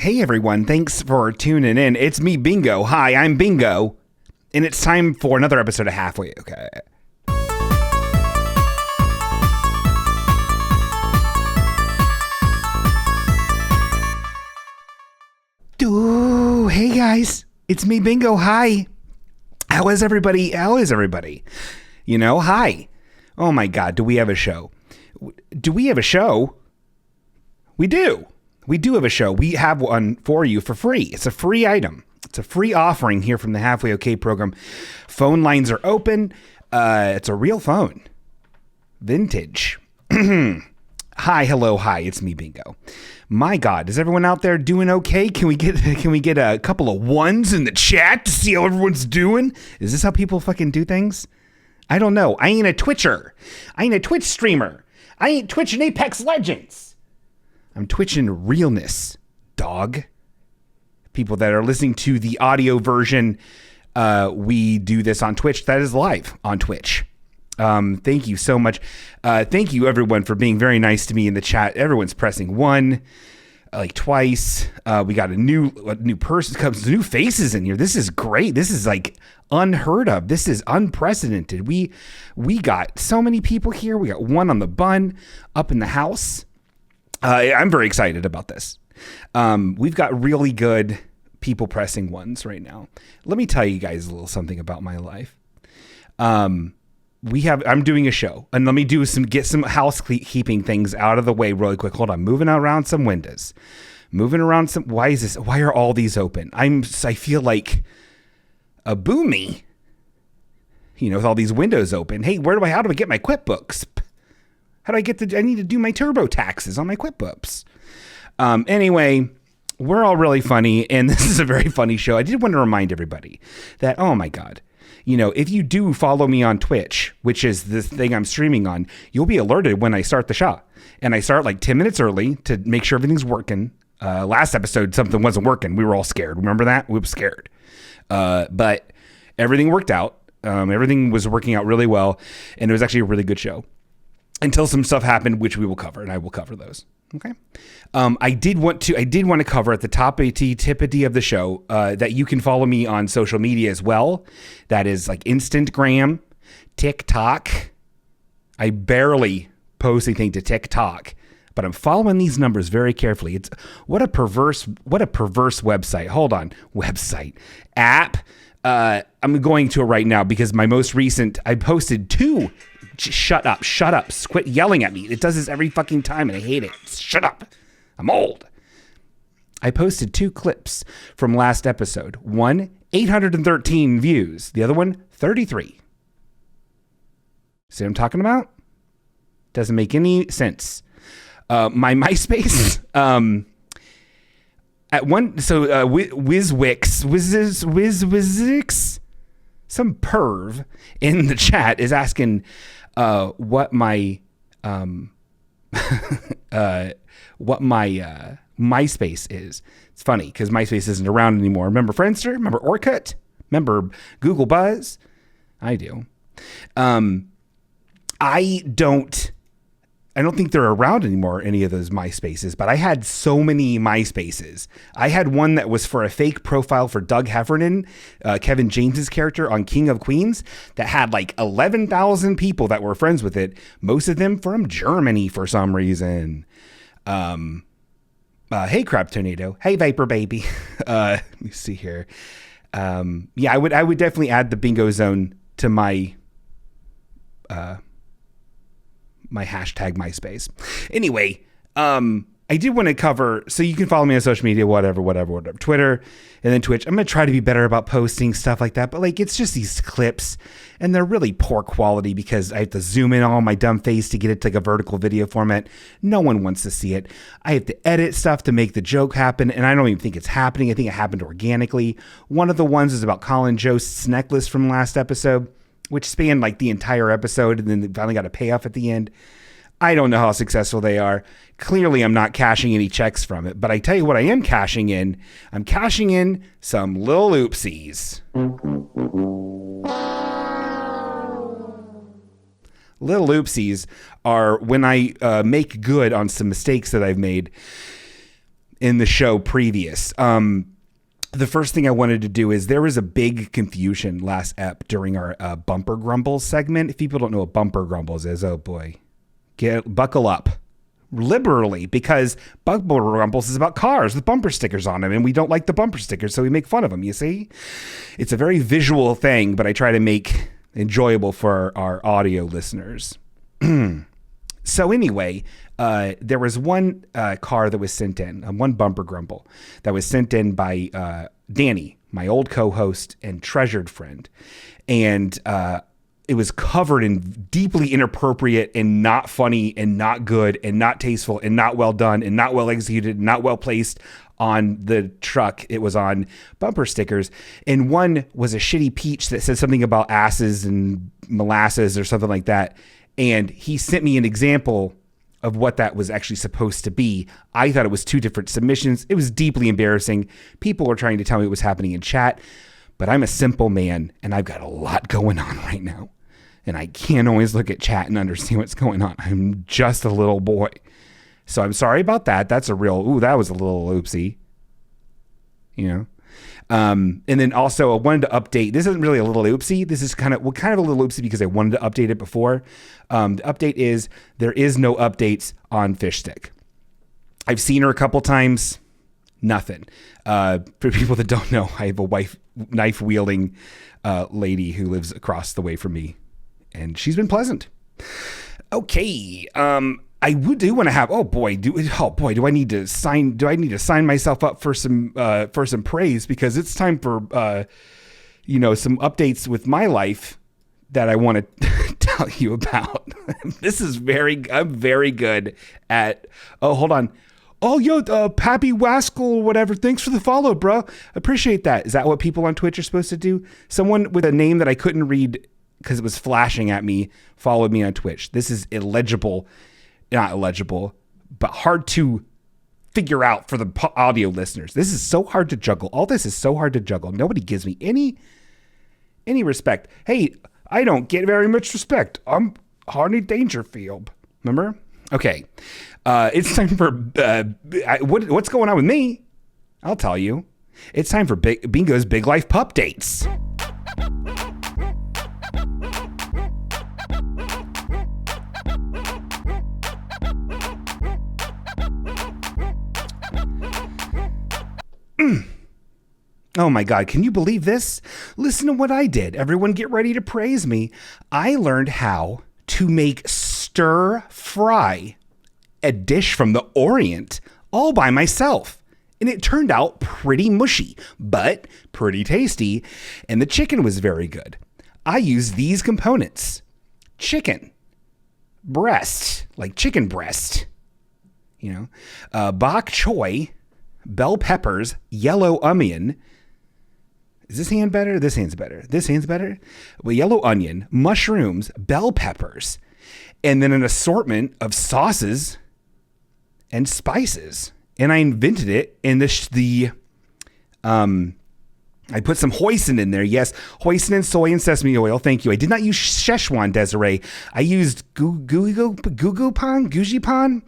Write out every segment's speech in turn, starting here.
Hey everyone, thanks for tuning in. It's me, Bingo. Hi, I'm Bingo. And it's time for another episode of Halfway Okay. Ooh, hey guys. It's me, Bingo. Hi. How is everybody? You know, hi. Oh my God, do we have a show? We do. We do have a show. We have one for you for free. It's a free item. It's a free offering here from the Halfway Okay program. Phone lines are open. It's a real phone. Vintage. Hi, hello, hi. It's me, Bingo. My God, is everyone out there doing okay? Can we get a couple of ones in the chat to see how everyone's doing? Is this how people fucking do things? I don't know. I ain't a Twitcher. I ain't a Twitch streamer. I ain't twitching Apex Legends. I'm twitching realness, dog. People that are listening to the audio version, we do this on Twitch. That is live on Twitch. Thank you so much. Thank you everyone for being very nice to me in the chat. Everyone's pressing one, like twice. We got a new person, comes new faces in here. This is great. This is like unheard of. This is unprecedented. We got so many people here. We got one on the bun up in the house. I'm very excited about this. We've got really good people pressing ones right now. Let me tell you guys a little something about my life. I'm doing a show, and let me get some housekeeping things out of the way really quick. Hold on, moving around some windows, why are all these open? I feel like a boomy, with all these windows open. Hey, how do I get my QuickBooks? How do I need to do my turbo taxes on my QuickBooks. Anyway, we're all really funny, and this is a very funny show. I did want to remind everybody that, oh my God, if you do follow me on Twitch, which is this thing I'm streaming on, you'll be alerted when I start the show. And I start like 10 minutes early to make sure everything's working. Last episode, something wasn't working. We were all scared. Remember that? We were scared. But everything worked out. Everything was working out really well, and it was actually a really good show. Until some stuff happened, which we will cover, and I will cover those. Okay. I did want to cover at the tippity of the show that you can follow me on social media as well. That is like Instagram, TikTok. I barely post anything to TikTok, but I'm following these numbers very carefully. It's what a perverse website. Hold on, app. I'm going to it right now because my most recent, I posted 2. Shut up. Quit yelling at me. It does this every fucking time and I hate it. Shut up. I'm old. I posted 2 clips from last episode. One, 813 views. The other one, 33. See what I'm talking about? Doesn't make any sense. My MySpace, at one, so WizWix, some perv in the chat is asking what my MySpace is. It's funny because MySpace isn't around anymore. Remember Friendster? Remember Orkut? Remember Google Buzz? I do. I don't think they're around anymore, any of those MySpaces, but I had so many MySpaces. I had one that was for a fake profile for Doug Heffernan, Kevin James's character on King of Queens, that had like 11,000 people that were friends with it, most of them from Germany for some reason. Hey, Crab Tornado. Hey, Vapor Baby. Let me see here. Yeah, I would definitely add the Bingo Zone to my my hashtag MySpace. Anyway, I did want to cover, so you can follow me on social media, whatever, Twitter, and then Twitch. I'm going to try to be better about posting stuff like that, but like, it's just these clips, and they're really poor quality because I have to zoom in on my dumb face to get it to like a vertical video format. No one wants to see it. I have to edit stuff to make the joke happen, and I don't even think it's happening. I think it happened organically. One of the ones is about Colin Jost's necklace from last episode, which spanned like the entire episode, and then they finally got a payoff at the end. I don't know how successful they are. Clearly, I'm not cashing any checks from it, but I tell you what I am cashing in. I'm cashing in some little oopsies. Little oopsies are when I make good on some mistakes that I've made in the show previous. The first thing I wanted to do is there was a big confusion last ep during our bumper grumbles segment. If people don't know what bumper grumbles is, oh boy, buckle up liberally, because bumper grumbles is about cars with bumper stickers on them, and we don't like the bumper stickers, so we make fun of them. You see, it's a very visual thing, but I try to make enjoyable for our audio listeners. So anyway, there was one car that was sent in, one bumper grumble that was sent in by Danny, my old co-host and treasured friend. And it was covered in deeply inappropriate and not funny and not good and not tasteful and not well done and not well executed and not well placed on the truck it was on bumper stickers. And one was a shitty peach that said something about asses and molasses or something like that. And he sent me an example of what that was actually supposed to be. I thought it was two different submissions. It was deeply embarrassing. People were trying to tell me what was happening in chat, but I'm a simple man and I've got a lot going on right now. And I can't always look at chat and understand what's going on. I'm just a little boy. So I'm sorry about that. That's a real, that was a little oopsie. You know? And then also I wanted to update. This isn't really a little oopsie. This is kind of a little oopsie because I wanted to update it before. The update is there is no updates on Fish Stick. I've seen her a couple times. Nothing. For people that don't know, I have a knife wielding lady who lives across the way from me, and she's been pleasant. Okay. I do want to have. Do I need to sign? Do I need to sign myself up for some praise, because it's time for some updates with my life that I want to tell you about. I'm very good at. Oh, hold on. Oh, yo, Pappy Waskel or whatever. Thanks for the follow, bro. Appreciate that. Is that what people on Twitch are supposed to do? Someone with a name that I couldn't read because it was flashing at me followed me on Twitch. This is illegible. Not illegible, but hard to figure out for the audio listeners. This is so hard to juggle. All this is so hard to juggle. Nobody gives me any respect. Hey, I don't get very much respect. I'm Harney Dangerfield. Remember? Okay. It's time for what's going on with me? I'll tell you. It's time for Bingo's Big Life Pup Dates. Oh my God, can you believe this? Listen to what I did. Everyone get ready to praise me. I learned how to make stir fry, a dish from the Orient, all by myself. And it turned out pretty mushy, but pretty tasty. And the chicken was very good. I used these components: chicken, breast, like chicken breast, bok choy, bell peppers, yellow onion. Is this hand better? This hand's better. This hand's better. Well, yellow onion, mushrooms, bell peppers, and then an assortment of sauces and spices. And I invented it in I put some hoisin in there. Yes, hoisin and soy and sesame oil. Thank you. I did not use Szechuan, Desiree. I used Gugipan, Goyopan, Gogiman,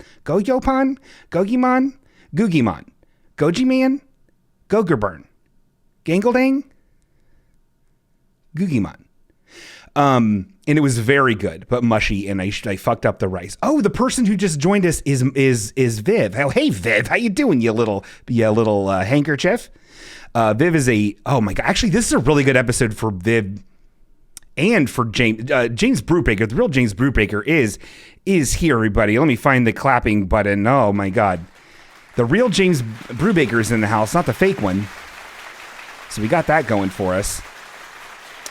Gugiman, Gojiman, Gogerburn, Gangledang, Gugiman. And it was very good, but mushy, and I fucked up the rice. Oh, the person who just joined us is Viv. Oh, hey Viv, how you doing, you little handkerchief? Viv is oh my God, actually this is a really good episode for Viv and for James Brubaker. The real James Brubaker is here, everybody. Let me find the clapping button. Oh my God. The real James Brubaker is in the house, not the fake one. So we got that going for us.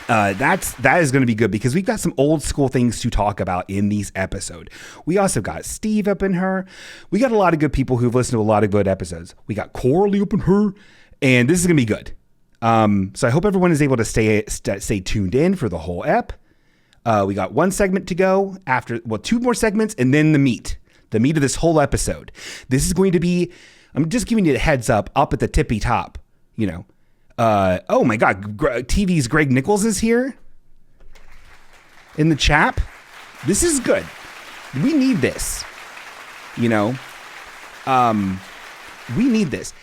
That is going to be good because we've got some old school things to talk about in these episodes. We also got Steve up in her. We got a lot of good people who've listened to a lot of good episodes. We got Coralie up in her, and this is going to be good. So I hope everyone is able to stay tuned in for the whole ep. We got one segment to go after, two more segments, and then the meat of this whole episode. This is going to be, I'm just giving you a heads up at the tippy top, oh my God, TV's Greg Nichols is here in the chat. This is good. We need this, We need this.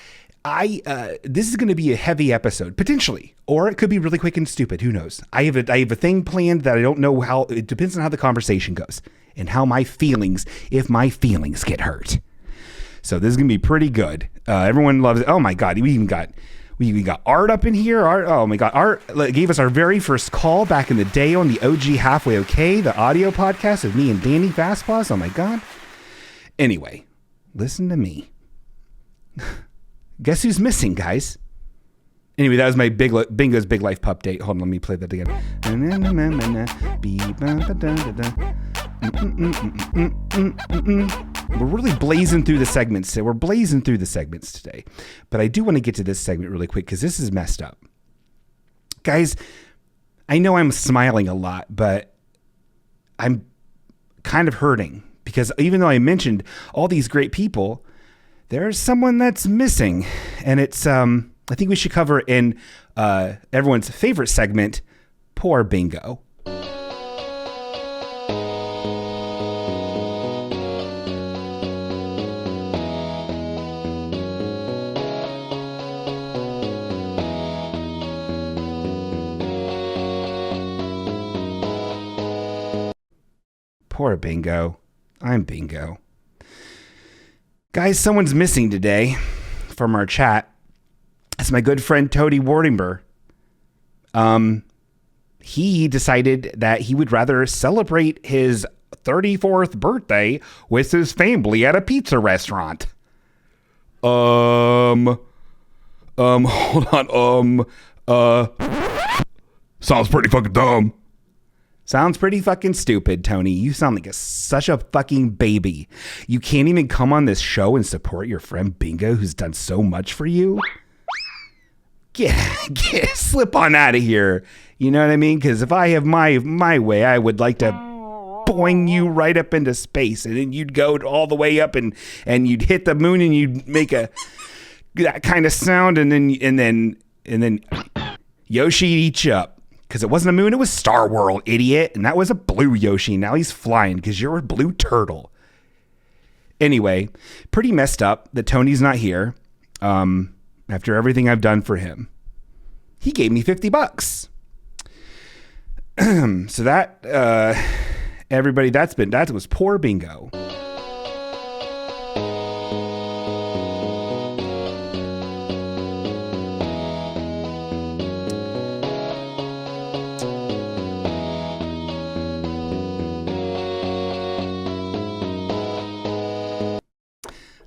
This is going to be a heavy episode, potentially, or it could be really quick and stupid. Who knows? I have a thing planned that I don't know how. It depends on how the conversation goes and how if my feelings get hurt. So this is going to be pretty good. Everyone loves it. Oh my God. We even got Art up in here. Art, oh my God. Art gave us our very first call back in the day on the OG Halfway Okay, the audio podcast of me and Danny Fastpaws. Oh my God. Anyway, listen to me. Guess who's missing, guys? Anyway, that was my Bingo's Big Life Pup date. Hold on, let me play that again. We're really blazing through the segments. We're blazing through the segments today. But I do want to get to this segment really quick because this is messed up. Guys, I know I'm smiling a lot, but I'm kind of hurting because even though I mentioned all these great people, there's someone that's missing, and it's I think we should cover in everyone's favorite segment, Poor Bingo. Poor Bingo. I'm Bingo. Guys, someone's missing today from our chat. It's my good friend Tody Wardenber. He decided that he would rather celebrate his 34th birthday with his family at a pizza restaurant. Hold on. Sounds pretty fucking dumb. Sounds pretty fucking stupid, Tony. You sound like such a fucking baby. You can't even come on this show and support your friend Bingo, who's done so much for you. Slip on out of here. You know what I mean? Because if I have my way, I would like to boing you right up into space, and then you'd go all the way up, and you'd hit the moon, and you'd make that kind of sound, and then Yoshi eat you up. Because it wasn't a moon, it was Star World, idiot. And that was a blue Yoshi. Now he's flying because you're a blue turtle. Anyway, pretty messed up that Tony's not here after everything I've done for him. He gave me $50. So that, everybody, that was Poor Bingo.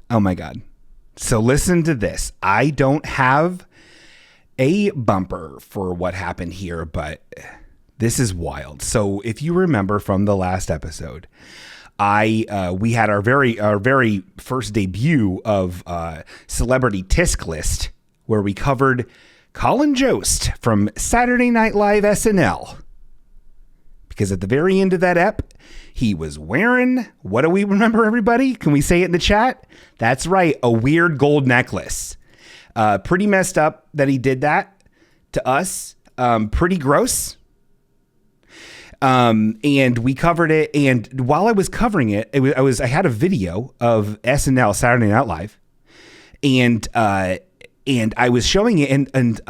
Oh my God. So listen to this. I don't have a bumper for what happened here, but this is wild. So if you remember from the last episode, we had our very first debut of Celebrity Tisk List, where we covered Colin Jost from Saturday Night Live SNL. Because at the very end of that ep, he was wearing, what do we remember, everybody? Can we say it in the chat? That's right, a weird gold necklace. Pretty messed up that he did that to us. Pretty gross. And we covered it. And while I was covering it, I had a video of SNL Saturday Night Live, and I was showing it, and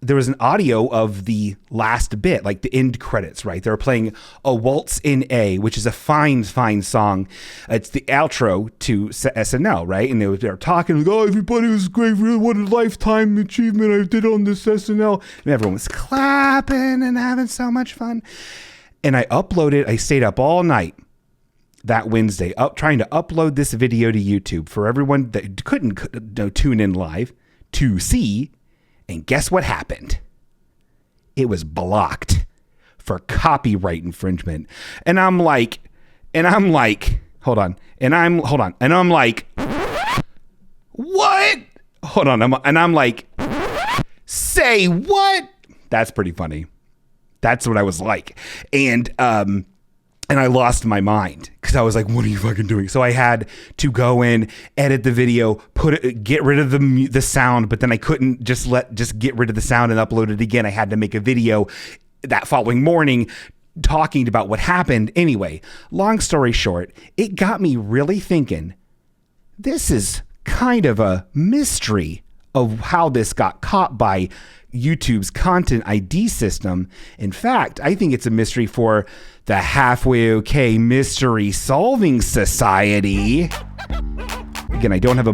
there was an audio of the last bit, like the end credits, right? They were playing A Waltz in A, which is a fine song. It's the outro to SNL, right? And they were talking, like, oh, everybody was great. What a lifetime achievement I did on this SNL. And everyone was clapping and having so much fun. And I stayed up all night that Wednesday, trying to upload this video to YouTube for everyone that couldn't tune in live to see. And guess what happened? It was blocked for copyright infringement. And I'm like, hold on. And I'm like, what? Hold on. I'm like, say what? That's pretty funny. That's what I was like. And I lost my mind because I was like, what are you fucking doing? So I had to go in, edit the video, get rid of the sound, but then I couldn't just get rid of the sound and upload it again. I had to make a video that following morning talking about what happened. Anyway, long story short, it got me really thinking, this is kind of a mystery of how this got caught by YouTube's content ID system. In fact, I think it's a mystery for the Halfway Okay Mystery Solving Society. Again, I don't have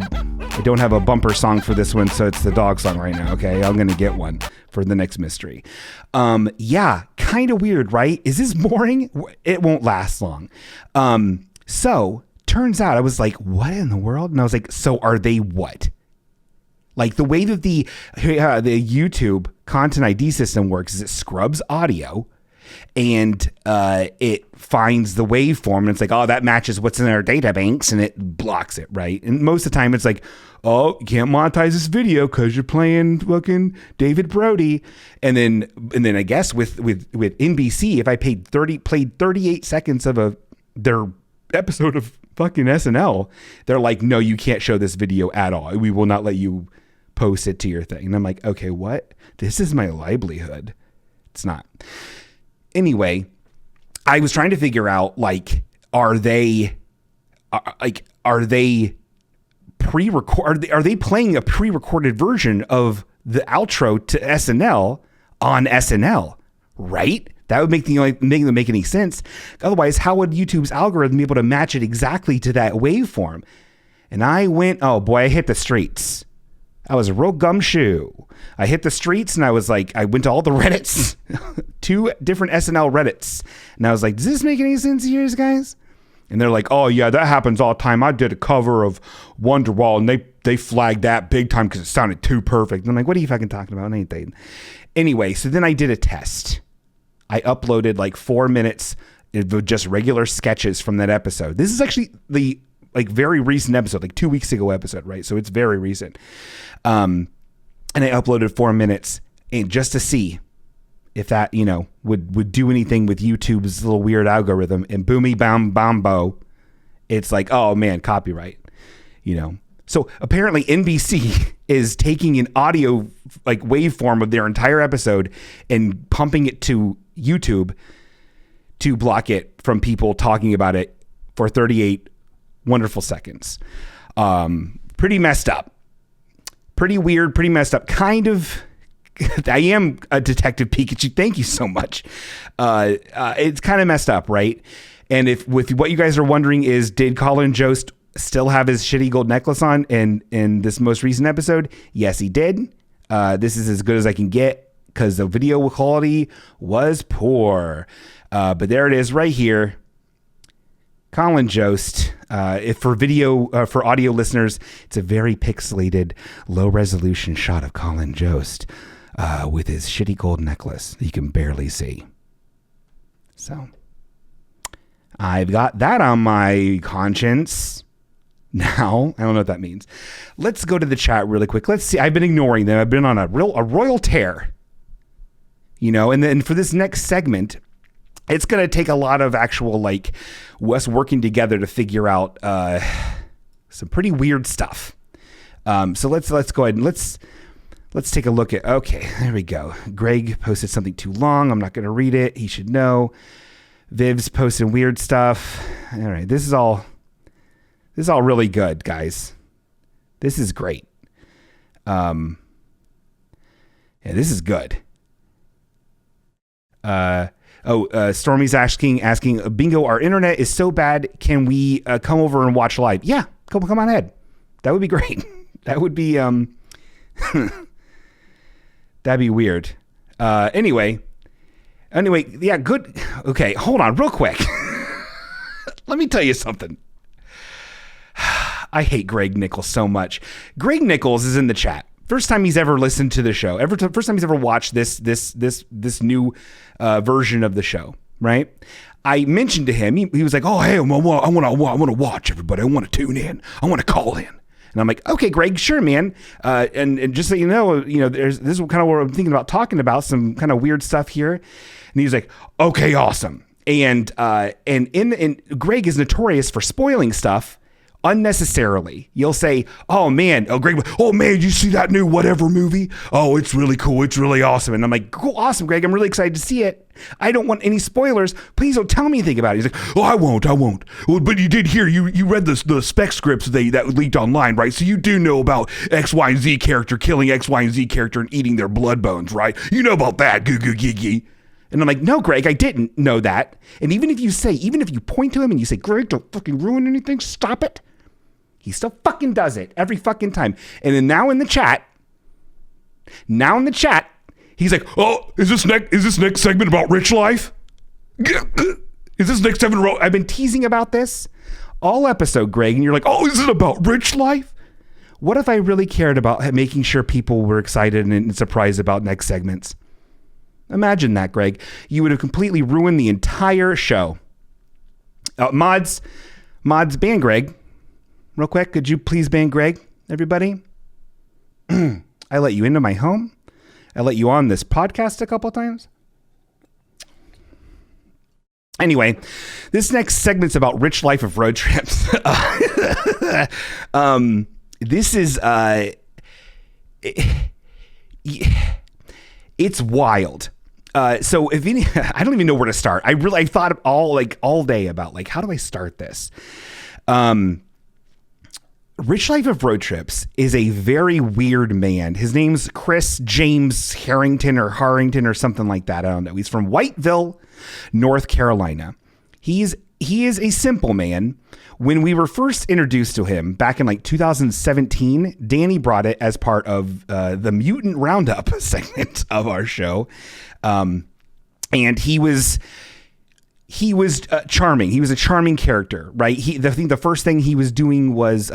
a bumper song for this one, so it's the dog song right now. Okay, I'm gonna get one for the next mystery. Yeah, kind of weird, right? Is this boring? It won't last long. So turns out I was like, what in the world? And I was like, so are they what? Like the way that the YouTube content ID system works is it scrubs audio and it finds the waveform and it's like, oh, that matches what's in our data banks, and it blocks it, right? And most of the time it's like, oh, you can't monetize this video because you're playing fucking David Brody. And then I guess with NBC, if I played 38 seconds of their episode of fucking SNL, they're like, no, you can't show this video at all. We will not let you post it to your thing. And I'm like, okay, what? This is my livelihood. It's not. Anyway, I was trying to figure out, like, are they pre-record? Are they playing a pre-recorded version of the outro to SNL on SNL? Right? That would make them make any sense. Otherwise, how would YouTube's algorithm be able to match it exactly to that waveform? And I went, oh boy, I hit the streets. I was a real gumshoe. I hit the streets and I was like, I went to all the Reddits, 2 different SNL Reddits. And I was like, does this make any sense to you guys? And they're like, oh yeah, that happens all the time. I did a cover of Wonderwall and they flagged that big time because it sounded too perfect. And I'm like, what are you fucking talking about? Anything. Anyway, so then I did a test. I uploaded like 4 minutes of just regular sketches from that episode. This is actually the very recent episode, like 2 weeks ago episode, right? So it's very recent. And I uploaded 4 minutes and just to see if that, would do anything with YouTube's little weird algorithm, and boomy bam bambo, it's like, oh man, copyright, So apparently NBC is taking an audio like waveform of their entire episode and pumping it to YouTube to block it from people talking about it for 38 wonderful seconds. Pretty messed up. Pretty weird, pretty messed up. Kind of, I am a Detective Pikachu. Thank you so much. It's kind of messed up, right? And if with what you guys are wondering is, did Colin Jost still have his shitty gold necklace on in this most recent episode? Yes, he did. This is as good as I can get because the video quality was poor. But there it is right here. Colin Jost. If for audio listeners, it's a very pixelated, low resolution shot of Colin Jost with his shitty gold necklace that you can barely see. So I've got that on my conscience. Now, I don't know what that means. Let's go to the chat really quick. Let's see. I've been ignoring them. I've been on a royal tear, and then for this next segment, it's going to take a lot of actual, like, us working together to figure out some pretty weird stuff. So let's go ahead and let's take a look at, okay, there we go. Greg posted something too long. I'm not going to read it. He should know. Viv's posting weird stuff. All right. This is all really good, guys. This is great. Yeah, this is good. Stormy's asking, Bingo, our internet is so bad. Can we come over and watch live? Yeah, come on ahead. That would be great. That would be, that'd be weird. Anyway, yeah, good. Okay, hold on real quick. Let me tell you something. I hate Greg Nichols so much. Greg Nichols is in the chat. First time he's ever listened to the show. First time he's ever watched this new version of the show, right? I mentioned to him, he was like, oh, hey, I want to watch everybody. I want to tune in. I want to call in. And I'm like, okay, Greg, sure, man. And just so you know, this is kind of what I'm thinking about talking about, some kind of weird stuff here. And he was like, okay, awesome. And Greg is notorious for spoiling stuff unnecessarily. You'll say, oh man, Greg, oh man, you see that new whatever movie? Oh, it's really cool. It's really awesome. And I'm like, cool, awesome, Greg. I'm really excited to see it. I don't want any spoilers. Please don't tell me anything about it. He's like, oh, I won't. Well, but you did hear, you read the spec scripts that leaked online, right? So you do know about X, Y, and Z character killing X, Y, and Z character and eating their blood bones, right? You know about that. Goo, goo, gee, gee. And I'm like, no, Greg, I didn't know that. And even if you point to him and you say, Greg, don't fucking ruin anything, stop it. He still fucking does it every fucking time. And then now in the chat, he's like, oh, is this next segment about Rich Life? Is this next segment about... I've been teasing about this all episode, Greg, and you're like, oh, is it about Rich Life? What if I really cared about making sure people were excited and surprised about next segments? Imagine that, Greg. You would have completely ruined the entire show. Mods, ban Greg. Real quick, could you please ban Greg, everybody? I let you into my home. I let you on this podcast a couple times. Anyway, this next segment's about Rich Life of Road Trips. This is it's wild. So if any, I don't even know where to start. I thought all day about how do I start this? Rich Life of Road Trips is a very weird man. His name's Chris James Harrington or something like that. I don't know. He's from Whiteville, North Carolina. He is a simple man. When we were first introduced to him back in 2017, Danny brought it as part of the Mutant Roundup segment of our show. And he was charming. He was a charming character, right? I think the first thing he was doing was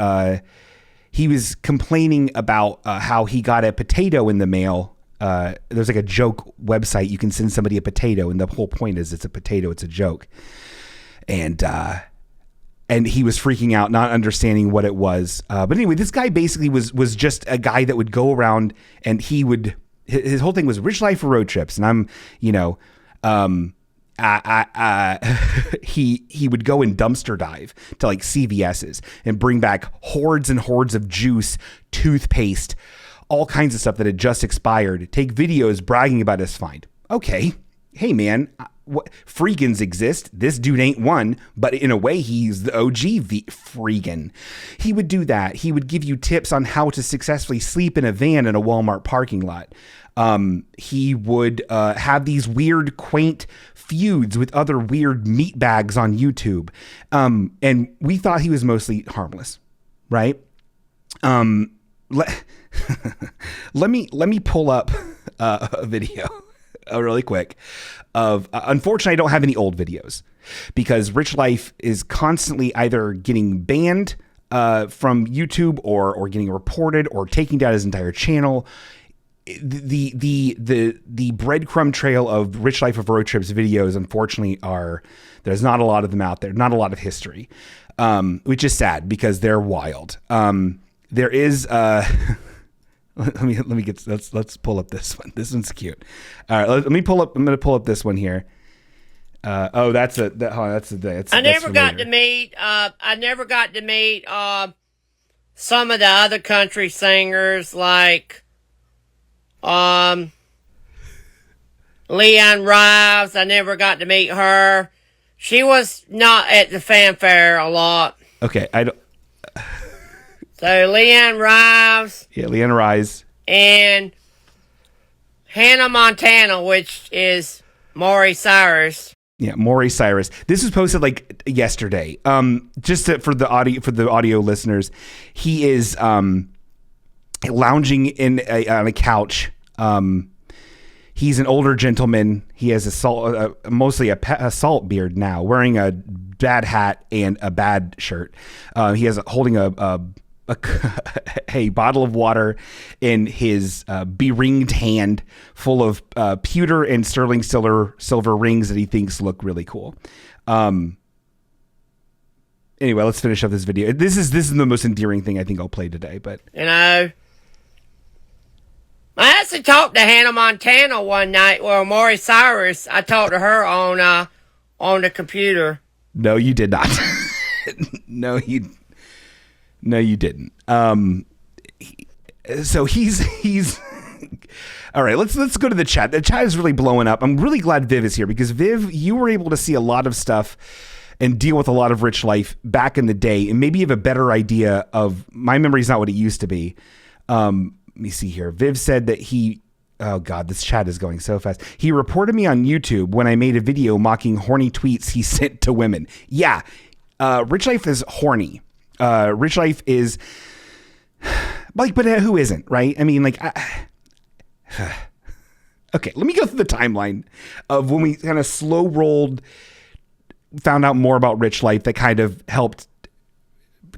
he was complaining about how he got a potato in the mail. There's a joke website. You can send somebody a potato, and the whole point is it's a potato. It's a joke. And he was freaking out, not understanding what it was. But anyway, this guy basically was just a guy that would go around, and his whole thing was Rich Life for Road Trips. And I'm, he would go and dumpster dive to CVS's and bring back hordes and hordes of juice, toothpaste, all kinds of stuff that had just expired, take videos bragging about his find. Okay. Hey man, what freegans exist. This dude ain't one, but in a way he's the OG freegan. He would do that. He would give you tips on how to successfully sleep in a van in a Walmart parking lot. He would have these weird, quaint feuds with other weird meat bags on YouTube. And we thought he was mostly harmless, right? Let me pull up a video really quick of, unfortunately, I don't have any old videos because Rich Life is constantly either getting banned from YouTube or getting reported or taking down his entire channel. The breadcrumb trail of Rich Life of Road Trips videos, unfortunately, there's not a lot of them out there, not a lot of history, which is sad because they're wild. There is let's pull up this one. This one's cute. All right, I'm going to pull up this one here. That's the day. I never got to meet some of the other country singers like Leanne Rives. I never got to meet her. She was not at the fanfare a lot. Okay, I don't. So Leanne Rives. Yeah, Leanne Rives. And Hannah Montana, which is Maury Cyrus. Yeah, Maury Cyrus. This was posted yesterday. For the audio listeners, he is lounging on a couch. He's an older gentleman. He has mostly a salt beard now, wearing a bad hat and a bad shirt. He has holding a bottle of water in his beringed hand, full of pewter and sterling silver rings that he thinks look really cool. Anyway, let's finish up this video. This is the most endearing thing I think I'll play today. But I actually talked to Hannah Montana one night. Well, Maury Cyrus, I talked to her on the computer. No, you did not. No, you. No, you didn't. So he's all right. Let's go to the chat. The chat is really blowing up. I'm really glad Viv is here because Viv, you were able to see a lot of stuff and deal with a lot of rich life back in the day, and maybe you have a better idea of my memory is not what it used to be. Let me see here. Viv said that oh God, this chat is going so fast. He reported me on YouTube when I made a video mocking horny tweets he sent to women. Yeah. Rich life is horny. Rich life is like, but who isn't, right? I mean, like, okay, let me go through the timeline of when we kind of slow rolled, found out more about Rich life that kind of helped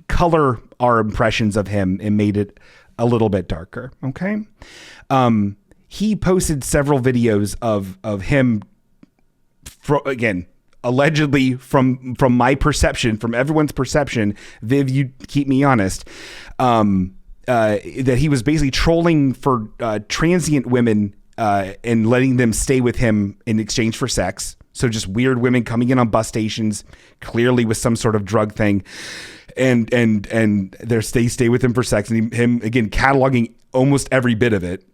color our impressions of him and made it a little bit darker. Okay. He posted several videos of him again, allegedly from my perception, from everyone's perception, Viv, you keep me honest, that he was basically trolling for transient women and letting them stay with him in exchange for sex. So just weird women coming in on bus stations, clearly with some sort of drug thing, and they stay with him for sex, and him again cataloging almost every bit of it.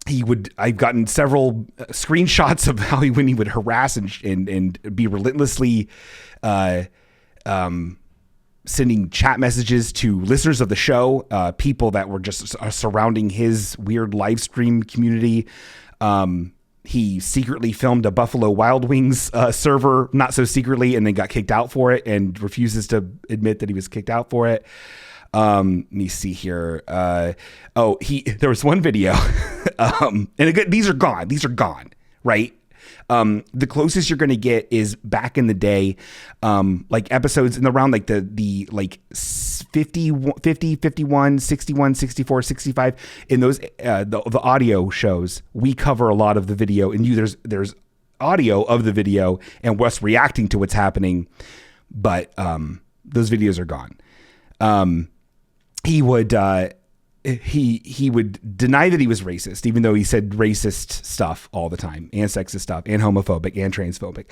I've gotten several screenshots of how when he would harass and be relentlessly sending chat messages to listeners of the show, people that were just surrounding his weird live stream community. He secretly filmed a Buffalo Wild Wings server, not so secretly, and then got kicked out for it and refuses to admit that he was kicked out for it. Let me see here. There was one video, and again, these are gone, right? The closest you're going to get is back in the day, like episodes in around like the like 50, 51, 61, 64, 65 in those, the audio shows, we cover a lot of the video and there's audio of the video and us reacting to what's happening. But, those videos are gone. He would deny that he was racist, even though he said racist stuff all the time, and sexist stuff, and homophobic, and transphobic.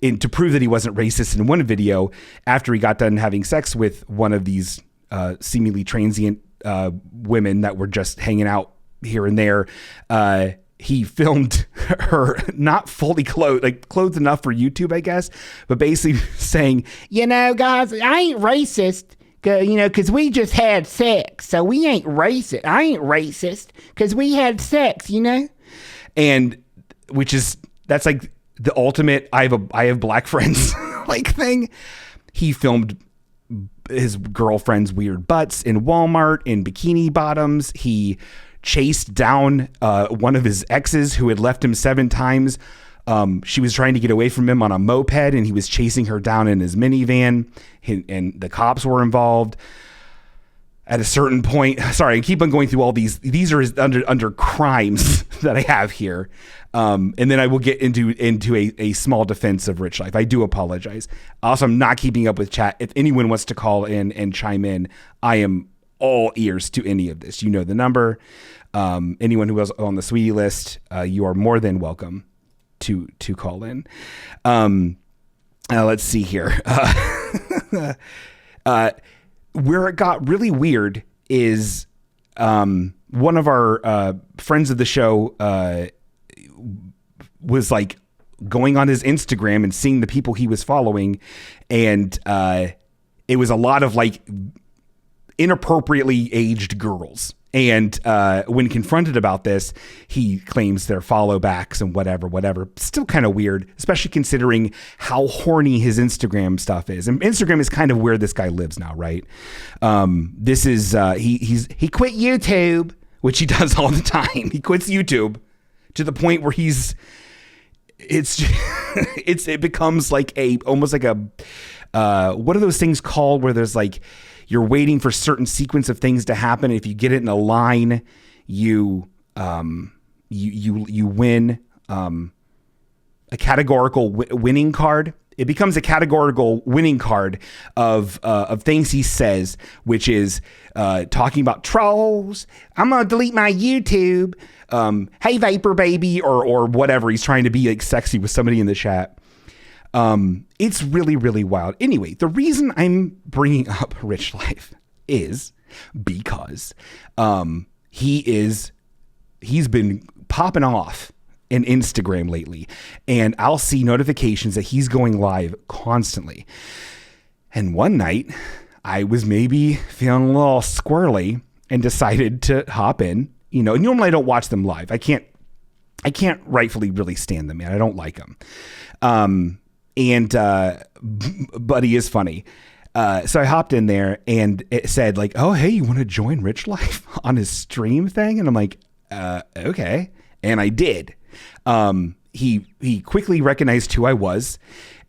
And to prove that he wasn't racist in one video, after he got done having sex with one of these seemingly transient women that were just hanging out here and there, he filmed her not fully clothed, like clothed enough for YouTube, I guess, but basically saying, guys, I ain't racist. Because we just had sex, so we ain't racist. I ain't racist because we had sex, and that's like the ultimate I have black friends like thing. He filmed his girlfriend's weird butts in Walmart in bikini bottoms. He chased down one of his exes who had left him 7 times. She was trying to get away from him on a moped, and he was chasing her down in his minivan, and the cops were involved. At a certain point, sorry, I keep on going through all these. These are under crimes that I have here, and then I will get into a small defense of Rich Life. I do apologize. Also, I'm not keeping up with chat. If anyone wants to call in and chime in, I am all ears to any of this. You know the number. Anyone who was on the sweetie list, you are more than welcome to call in. Let's see here. Where it got really weird is one of our friends of the show was like going on his Instagram and seeing the people he was following, and it was a lot of like inappropriately aged girls. And when confronted about this, he claims they're follow backs and whatever. Still kind of weird, especially considering how horny his Instagram stuff is. And Instagram is kind of where this guy lives now, right? This is he quit YouTube, which he does all the time. He quits YouTube to the point where it becomes like almost like a what are those things called where there's like, you're waiting for certain sequence of things to happen. If you get it in a line, you win a categorical winning card. It becomes a categorical winning card of things he says, which is talking about trolls. I'm gonna delete my YouTube. Hey, Vapor Baby, or whatever. He's trying to be like sexy with somebody in the chat. It's really, really wild. Anyway, the reason I'm bringing up Rich Life is because he's been popping off in Instagram lately, and I'll see notifications that he's going live constantly. And one night I was maybe feeling a little squirrely and decided to hop in. Normally I don't watch them live. I can't rightfully really stand them, man. I don't like them. But he is funny. So I hopped in there and it said like, oh, hey, you want to join Rich Life on his stream thing? And I'm like, okay. And I did. He quickly recognized who I was.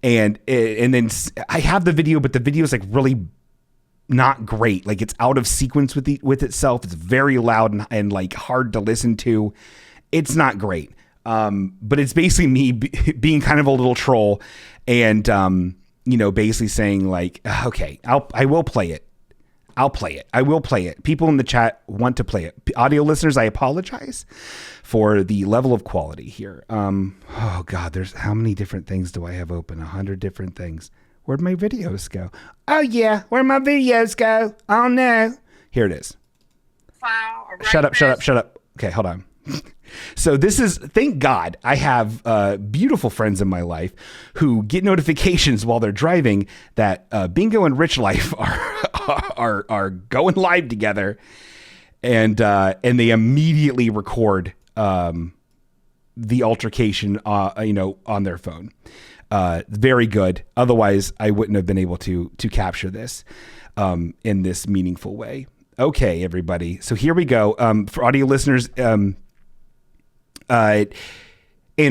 And then I have the video, but the video is like really not great. Like it's out of sequence with itself. It's very loud and like hard to listen to. It's not great. But it's basically me being kind of a little troll and, basically saying like, okay, I will play it. I'll play it. I will play it. People in the chat want to play it. Audio listeners, I apologize for the level of quality here. Oh God, there's how many different things do I have open? 100 different things. Where'd my videos go? Oh yeah, where'd my videos go? Oh no. Here it is. Shut up. Okay, hold on. So this is, thank God I have beautiful friends in my life who get notifications while they're driving that Bingo and Rich Life are going live together, and they immediately record the altercation on their phone. Very good. Otherwise, I wouldn't have been able to capture this in this meaningful way. Okay, everybody. So here we go. For audio listeners, and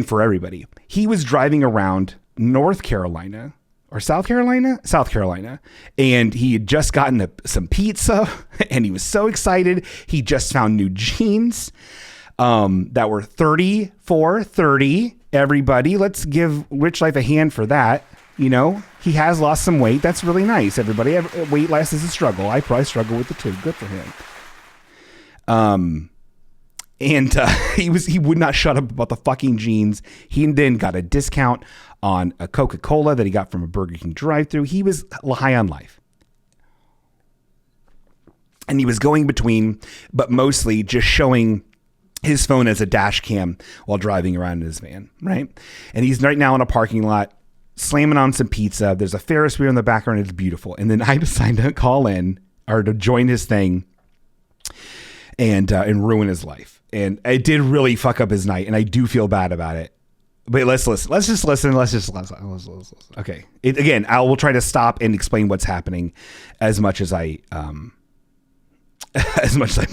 for everybody, he was driving around North Carolina or South Carolina, and he had just gotten some pizza, and he was so excited. He just found new jeans that were 34.30. Everybody, let's give Rich Life a hand for that. He has lost some weight. That's really nice. Everybody, weight loss is a struggle. I probably struggle with it too. Good for him. And he would not shut up about the fucking jeans. He then got a discount on a Coca-Cola that he got from a Burger King drive-thru. He was high on life. And he was going between, but mostly just showing his phone as a dash cam while driving around in his van, right? And he's right now in a parking lot slamming on some pizza. There's a Ferris wheel in the background. It's beautiful. And then I decided to call in or to join his thing and ruin his life. And it did really fuck up his night, and I do feel bad about it. But let's listen. Let's just listen. Okay. Again, I will try to stop and explain what's happening as much as I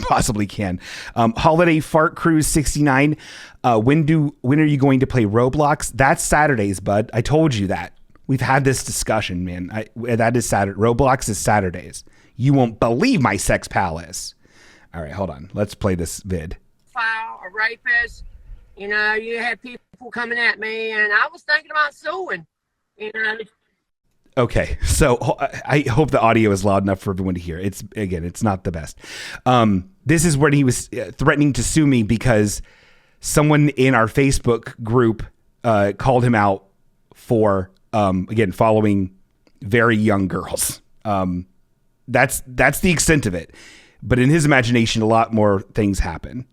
possibly can. Holiday Fart Cruise 69. When are you going to play Roblox? That's Saturdays, bud. I told you that. We've had this discussion, man. That is Saturday. Roblox is Saturdays. You won't believe my sex palace. All right, hold on. Let's play this vid. A rapist, you had people coming at me, and I was thinking about suing, Okay, so I hope the audio is loud enough for everyone to hear. It's not the best. This is when he was threatening to sue me because someone in our Facebook group called him out for following very young girls. That's the extent of it. But in his imagination, a lot more things happen.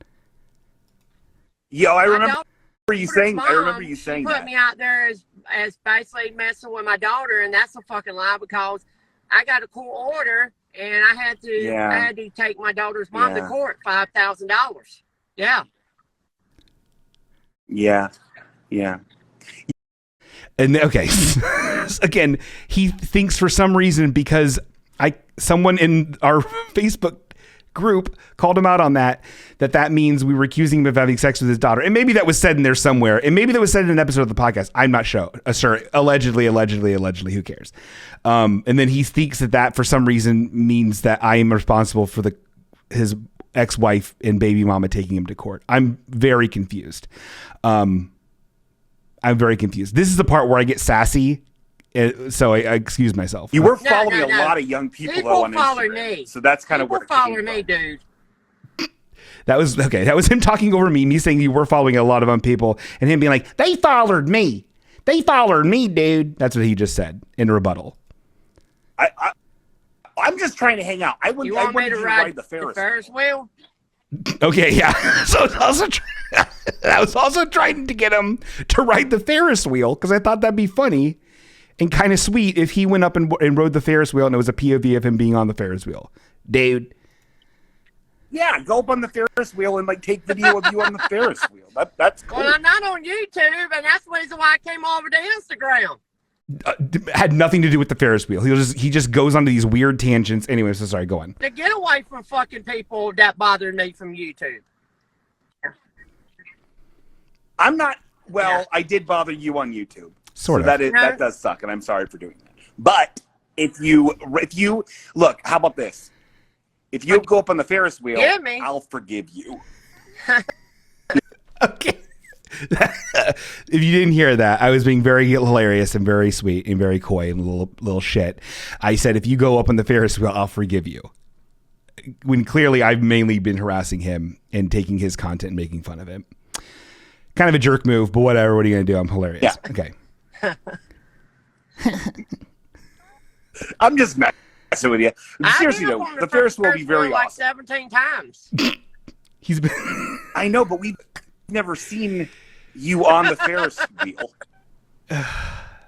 Yo, I remember you saying She put me out there as basically messing with my daughter, and that's a fucking lie because I got a court order and I had to take my daughter's mom to court $5,000. Yeah. Yeah. Yeah. And okay, again, he thinks for some reason because someone in our Facebook group called him out on that means we were accusing him of having sex with his daughter. And maybe that was said in there somewhere. And maybe that was said in an episode of the podcast. I'm not sure. Allegedly, who cares? And then he thinks that for some reason means that I am responsible for his ex-wife and baby mama taking him to court. I'm very confused. This is the part where I get sassy. So I excuse myself. You were following a lot of young people though on Instagram. Me. So that's kind of where it came following me, dude. That was okay. That was him talking over me saying you were following a lot of people, and him being like, they followed me. They followed me, dude. That's what he just said in rebuttal. I'm just trying to hang out. I wanted you to ride the Ferris wheel. Okay, yeah. So I was also trying to get him to ride the Ferris wheel because I thought that'd be funny and kind of sweet if he went up and rode the Ferris wheel and it was a POV of him being on the Ferris wheel. Dude. Yeah, go up on the Ferris wheel and like take video of you on the Ferris wheel. That's cool. Well, I'm not on YouTube, and that's the reason why I came over to Instagram. Had nothing to do with the Ferris wheel. He just goes onto these weird tangents. Anyway, so sorry, go on. To get away from fucking people that bother me from YouTube. I'm not. Well, yeah. I did bother you on YouTube. Sort of. That does suck, and I'm sorry for doing that. But if you look, how about this? If you go up on the Ferris wheel, I'll forgive you. Okay. If you didn't hear that, I was being very hilarious and very sweet and very coy and little shit. I said, if you go up on the Ferris wheel, I'll forgive you. When clearly I've mainly been harassing him and taking his content and making fun of him. Kind of a jerk move, but whatever. What are you going to do? I'm hilarious. Yeah. Okay. I'm just messing with you. Seriously though, the Ferris wheel will be very like awesome. 17 times. He's been. I know, but we've never seen you on the Ferris wheel.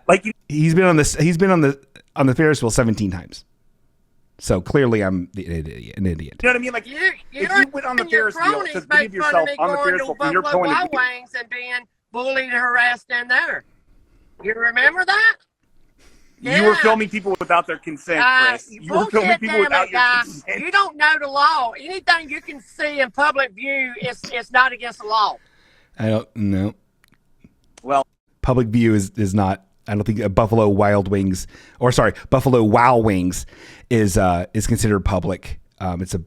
Like he's been on the Ferris wheel 17 times. So clearly I'm an idiot. You know what I mean? Like if you went on the Ferris wheel to believe yourself on the Ferris wheel from your point of view. And being bullied and harassed in there. You remember that? You were filming people without their consent, Chris. You were filming people without your consent. You don't know the law. Anything you can see in public view is not against the law. I don't know. Well, public view is not. I don't think Buffalo Wild Wings, Buffalo Wow Wings is considered public. It's a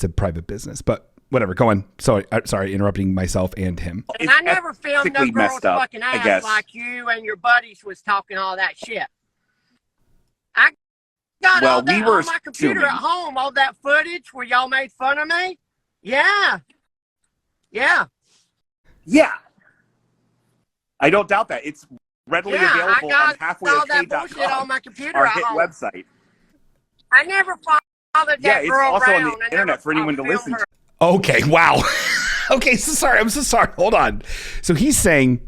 private business, but whatever. Go on. Sorry, interrupting myself and him. And I never filmed no girl's fucking ass like you and your buddies was talking all that shit. I got all that on my computer at home, all that footage where y'all made fun of me. Yeah. I don't doubt that. It's readily available on halfwayok.com, on my computer our hit website. I never followed that girl it's also around. on the internet for anyone to listen to. Okay, wow. Okay, I'm so sorry. Hold on. So he's saying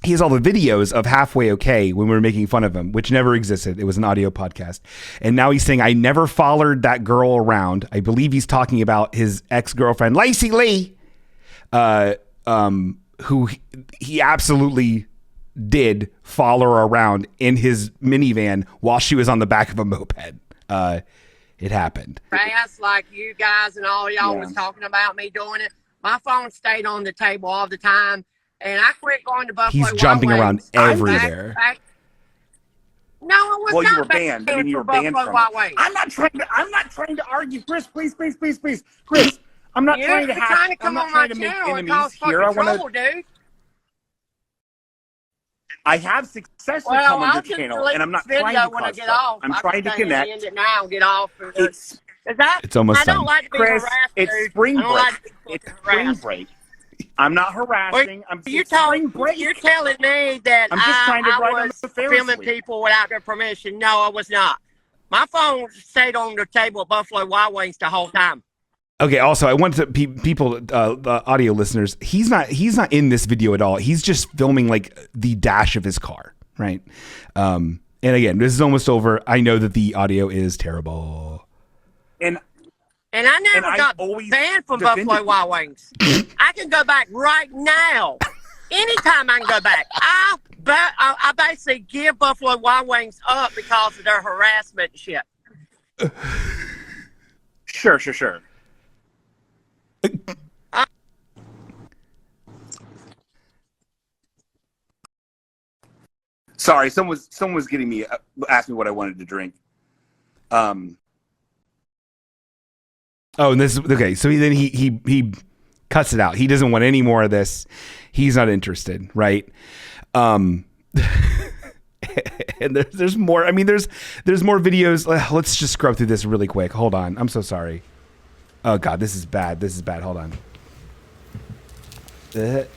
he has all the videos of Halfway Okay when we were making fun of him, which never existed. It was an audio podcast. And now he's saying, I never followed that girl around. I believe he's talking about his ex-girlfriend, Lacey Lee, who he absolutely did follow her around in his minivan while she was on the back of a moped. It happened. Fast like you guys and all y'all was talking about me doing it. My phone stayed on the table all the time. And I quit going to Buffalo. He's jumping around everywhere. No, I was not. Well, you were banned. I mean, you were banned from it. I'm not trying to argue, Chris. Please, Chris. I'm not trying to have. I'm not trying to make enemies here. I want to. I have successfully come on your channel, and I'm not trying to cause trouble. I'm trying to connect. End it now and get off. It's almost done. I don't like to be Chris, harassed, it's spring break. It's spring break. I'm not harassing. You're telling me that I'm just trying to I was filming people without their permission. No, I was not. My phone stayed on the table at Buffalo Wild Wings the whole time. Okay. Also, I want to people, the audio listeners. He's not in this video at all. He's just filming like the dash of his car, right? And again, this is almost over. I know that the audio is terrible. And I never got banned from Buffalo Wild Wings. I can go back right now. Anytime I can go back. I basically give Buffalo Wild Wings up because of their harassment and shit. Sure. Sorry, someone was getting me, asked me what I wanted to drink. Oh, and this okay. So he cuts it out. He doesn't want any more of this. He's not interested, right? And there's more. I mean, there's more videos. Let's just scrub through this really quick. Hold on. I'm so sorry. Oh God, this is bad. Hold on. This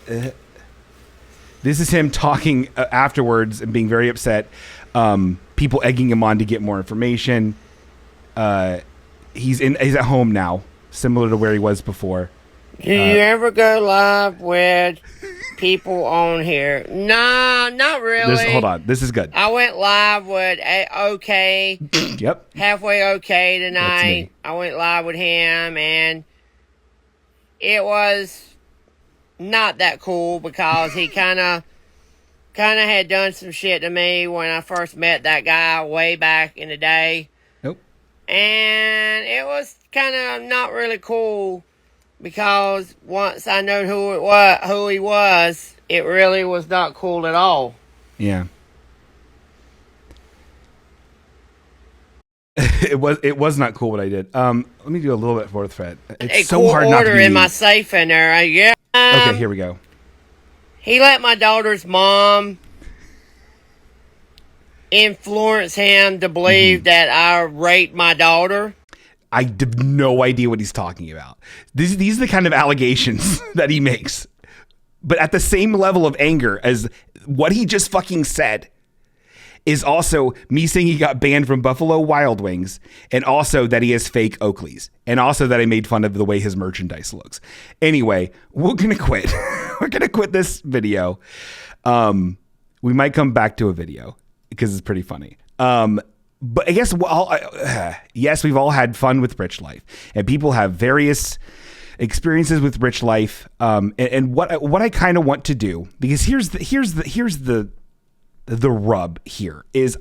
This is him talking afterwards and being very upset. People egging him on to get more information. He's at home now, similar to where he was before. Do you ever go live with people on here? No, not really. Hold on. This is good. I went live with OK. Yep. Halfway OK tonight. I went live with him, and it was not that cool because he kind of had done some shit to me when I first met that guy way back in the day. Nope. And it was kind of not really cool. Because once I knew who he was, it really was not cool at all. Yeah. It was not cool what I did. Let me do a little bit more thread. It's so hard not to be... in my safe in there. Yeah. Okay, here we go. He let my daughter's mom influence him to believe that I raped my daughter. I have no idea what he's talking about. These are the kind of allegations that he makes. But at the same level of anger as what he just fucking said is also me saying he got banned from Buffalo Wild Wings, and also that he has fake Oakleys, and also that I made fun of the way his merchandise looks. Anyway, we're going to quit. We're going to quit this video. We might come back to a video because it's pretty funny. But I guess, yes, we've all had fun with Rich Life, and people have various experiences with Rich Life. And what I kind of want to do, because here's the rub here is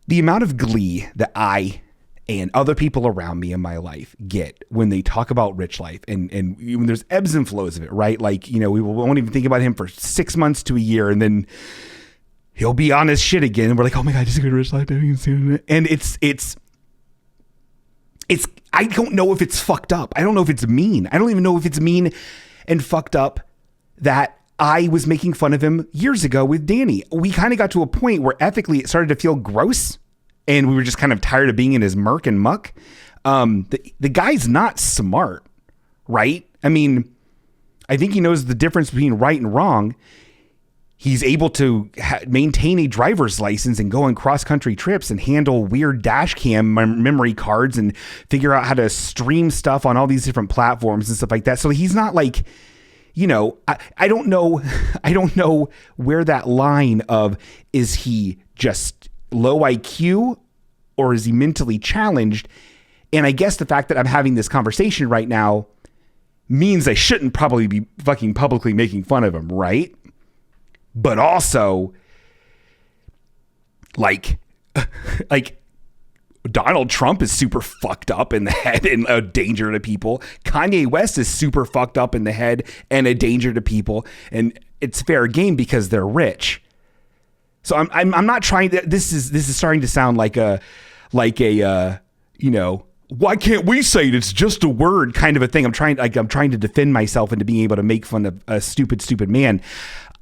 the amount of glee that I and other people around me in my life get when they talk about Rich Life, and when there's ebbs and flows of it, right? Like, we won't even think about him for 6 months to a year, and then he'll be on his shit again, and we're like, oh my God, he's a good Rich Life. And it's I don't know if it's fucked up. I don't know if it's mean. I don't even know if it's mean and fucked up that I was making fun of him years ago with Danny. We kind of got to a point where ethically it started to feel gross, and we were just kind of tired of being in his murk and muck. The guy's not smart, right? I mean, I think he knows the difference between right and wrong. He's able to maintain a driver's license and go on cross-country trips and handle weird dash cam memory cards and figure out how to stream stuff on all these different platforms and stuff like that. So he's not like, I don't know where that line of, is he just low IQ or is he mentally challenged? And I guess the fact that I'm having this conversation right now means I shouldn't probably be fucking publicly making fun of him, right? But also, like Donald Trump is super fucked up in the head and a danger to people. Kanye West is super fucked up in the head and a danger to people. And it's fair game because they're rich. So I'm not trying to. This is starting to sound like a why can't we say it? It's just a word kind of a thing. I'm trying to defend myself into being able to make fun of a stupid man.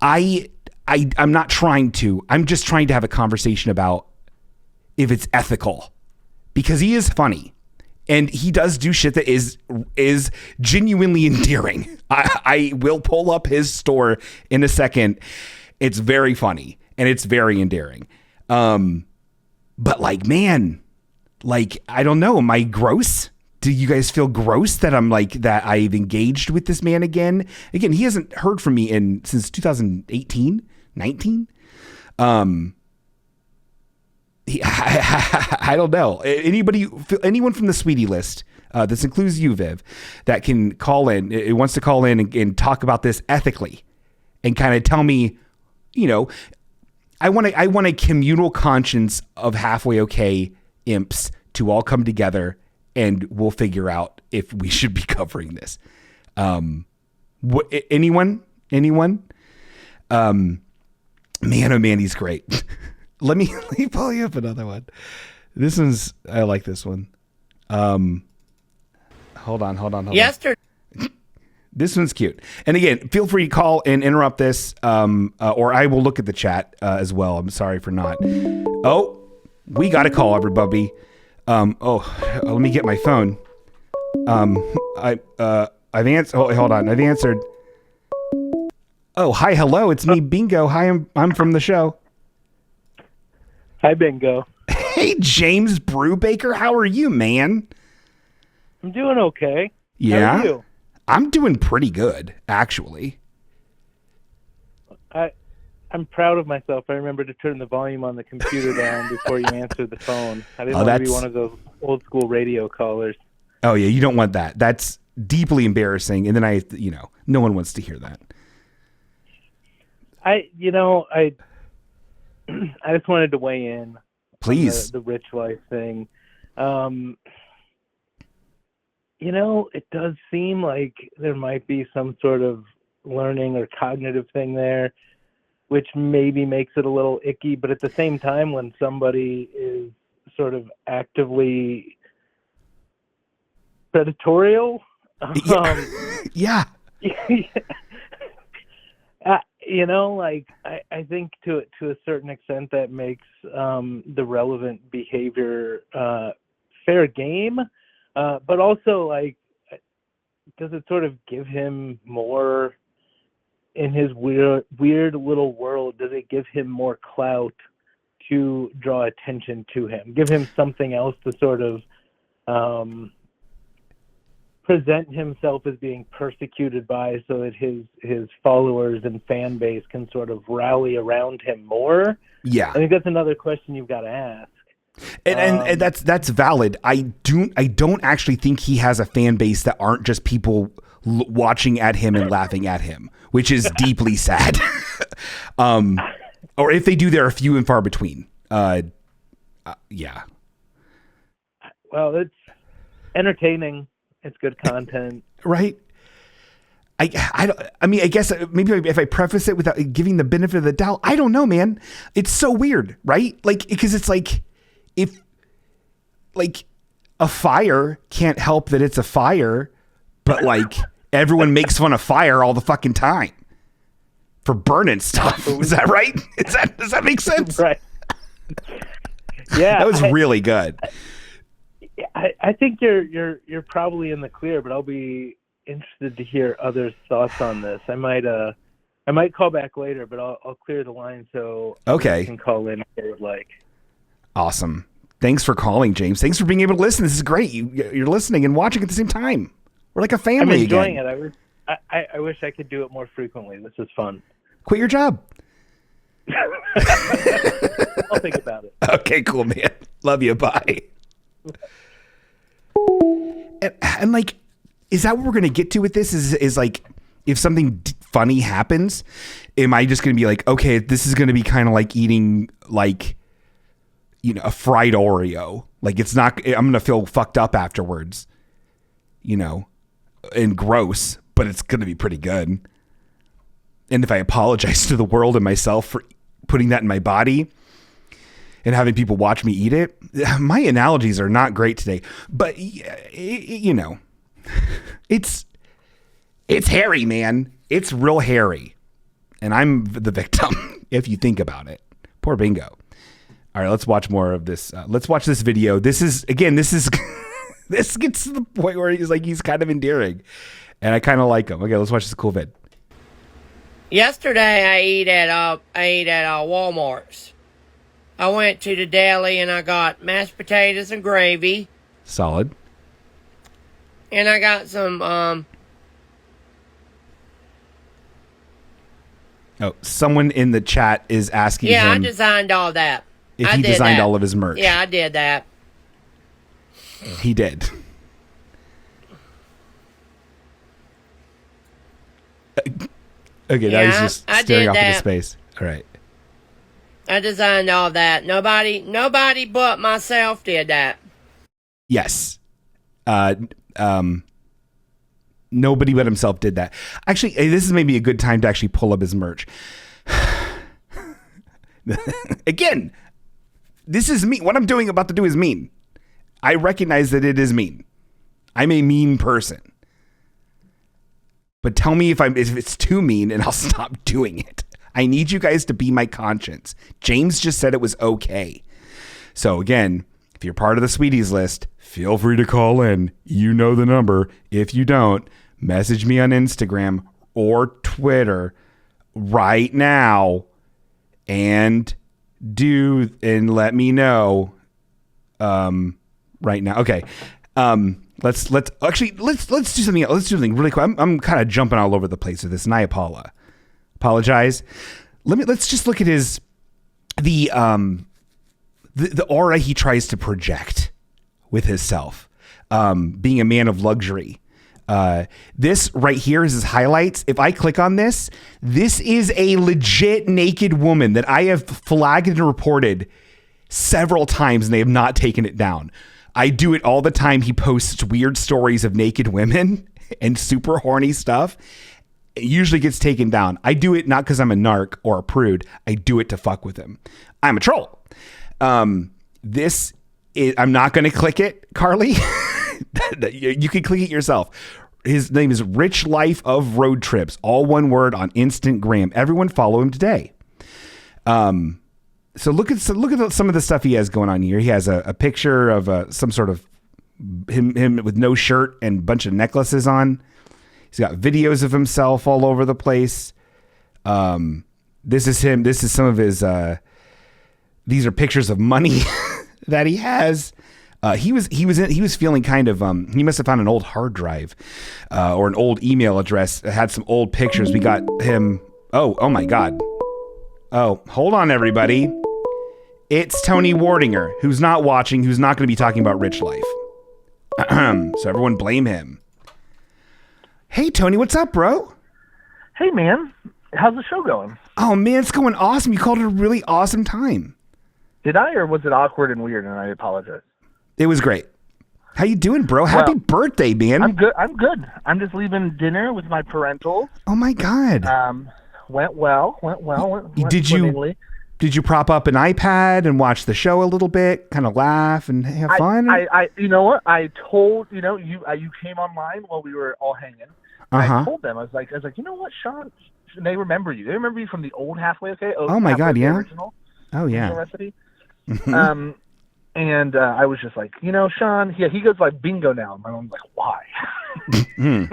I'm not trying to. I'm just trying to have a conversation about if it's ethical, because he is funny and he does do shit that is genuinely endearing. I will pull up his store in a second. It's very funny and it's very endearing. But like, man, like, I don't know. Am I gross? Do you guys feel gross that I'm like, that I've engaged with this man again? Again, he hasn't heard from me since 2018, 19. I don't know. Anyone from the Sweetie list, this includes you, Viv, that can call in, it wants to call in and talk about this ethically and kind of tell me, I want a communal conscience of halfway okay imps to all come together, and we'll figure out if we should be covering this. Anyone? Man, oh man, he's great. Let me pull you up another one. I like this one. Hold on. Yesterday. This one's cute. And again, feel free to call and interrupt this, or I will look at the chat as well. I'm sorry for not. Oh, we got a call, everybody. Let me get my phone. I've answered. Oh, hold on. I've answered. Oh, hi, hello. It's me, Bingo. Hi, I'm from the show. Hi, Bingo. Hey, James Brubaker. How are you, man? I'm doing okay. Yeah? How are you? I'm doing pretty good, actually. I'm proud of myself. I remember to turn the volume on the computer down before you answered the phone. I didn't want to be one of those old school radio callers. Oh, yeah, you don't want that. That's deeply embarrassing. And then no one wants to hear that. I just wanted to weigh in. Please. The rich life thing. It does seem like there might be some sort of learning or cognitive thing there, which maybe makes it a little icky. But at the same time, when somebody is sort of actively predatorial, yeah. I think to a certain extent that makes the relevant behavior fair game, but also does it sort of give him more in his weird little world? Does it give him more clout to draw attention to him? Give him something else to sort of present himself as being persecuted by, so that his followers and fan base can sort of rally around him more? Yeah, I think that's another question you've got to ask. And that's valid. I don't actually think he has a fan base that aren't just people watching at him and laughing at him, which is deeply sad. Or if they do, they're few and far between. Yeah. Well, it's entertaining. It's good content, right? I guess maybe if I preface it without giving the benefit of the doubt, I don't know, man. It's so weird, right? Because it's if a fire can't help that it's a fire, but everyone makes fun of fire all the fucking time for burning stuff. Is that right? Does that make sense? Right. Yeah. That was really good. I think you're probably in the clear, but I'll be interested to hear others' thoughts on this. I might call back later, but I'll clear the line so okay, you can call in if they would like. Awesome. Thanks for calling, James. Thanks for being able to listen. This is great. You're listening and watching at the same time. We're like a family. I'm enjoying again. it. I wish I could do it more frequently. This is fun. Quit your job. I'll think about it. Okay, cool, man. Love you. Bye. And is that what we're going to get to with this? Is if something funny happens, am I just going to be okay, this is going to be kind of like eating a fried Oreo. It's not, I'm going to feel fucked up afterwards, and gross, but it's going to be pretty good. And if I apologize to the world and myself for putting that in my body and having people watch me eat it, my analogies are not great today, but it's hairy, man. It's real hairy. And I'm the victim, if you think about it. Poor Bingo. All right, let's watch more of this. Let's watch this video. This gets to the point where he's kind of endearing, and I kind of like him. Okay, let's watch this cool vid. Yesterday I ate at Walmart's. I went to the deli and I got mashed potatoes and gravy. Solid. And I got some Oh, someone in the chat is asking him. Yeah, I designed all that. If he designed all of his merch. Yeah, I did that. He did. Okay, now he's just staring off into space. All right. I designed all that. Nobody but myself did that. Yes. Nobody but himself did that. Actually, this is maybe a good time to actually pull up his merch. Again, this is me. What I'm about to do is mean. I recognize that it is mean. I'm a mean person. But tell me if it's too mean and I'll stop doing it. I need you guys to be my conscience. James just said it was okay. So again, if you're part of the Sweeties list, feel free to call in. You know the number. If you don't, message me on Instagram or Twitter right now and let me know right now. Okay. Let's do something else. Let's do something really quick. I'm kind of jumping all over the place with this, and I apologize. Let's just look at the aura he tries to project with himself, being a man of luxury. This right here is his highlights. If I click on this is a legit naked woman that I have flagged and reported several times, and they have not taken it down. I do it all the time. He posts weird stories of naked women and super horny stuff. It usually gets taken down. I do it not because I'm a narc or a prude. I do it to fuck with him. I'm a troll. This is, I'm not going to click it, Carly. You can click it yourself. His name is Rich Life of Road Trips. All one word on Instagram. Everyone follow him today. So look at some of the stuff he has going on here. He has a picture of some sort of him with no shirt and a bunch of necklaces on. He's got videos of himself all over the place. This is him. This is some of his. These are pictures of money that he has. He was feeling kind of. He must have found an old hard drive or an old email address that had some old pictures. We got him. Oh my God. Oh, hold on, everybody. It's Tony Wardinger, who's not watching, who's not going to be talking about Rich Life. So everyone blame him. Hey, Tony, what's up, bro? Hey, man. How's the show going? Oh, man, it's going awesome. You called it a really awesome time. Did I, or was it awkward and weird, and I apologize? It was great. How you doing, bro? Happy birthday, man. I'm good. I'm just leaving dinner with my parentals. Oh, my God. Went well. Did you prop up an iPad and watch the show a little bit, kind of laugh and have fun? I you know what? I told, you came online while we were all hanging. I told them, I was like, you know what, Sean? They remember you. They remember you from the old Halfway Okay. Oh my God, yeah. Original, oh yeah. Recipe. And I was just like, Sean. Yeah, he goes like bingo now. My mom's like, why? And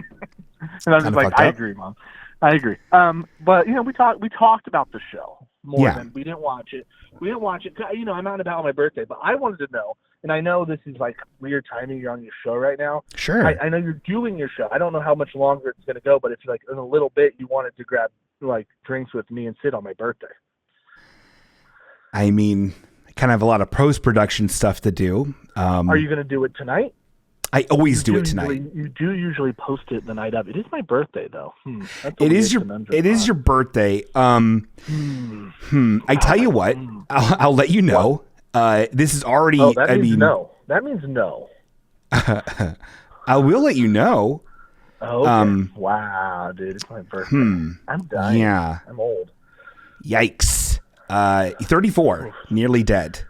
I was just like, I agree, Mom. I agree. But we talked about the show more than we didn't watch it. We didn't watch it. I'm not about my birthday, but I wanted to know. And I know this is like weird timing. You're on your show right now. Sure. I know you're doing your show. I don't know how much longer it's going to go, but if like in a little bit you wanted to grab like drinks with me and sit on my birthday. I mean, I kind of have a lot of post-production stuff to do. Are you going to do it tonight? I always do it tonight. You do usually post it the night of. It is my birthday, though. It is your birthday. I tell you what, I'll let you know. This is already. Oh, that means no. That means no. I will let you know. Oh, okay. Wow, dude, it's my birthday. I'm dying. Yeah, I'm old. Yikes. 34, nearly dead.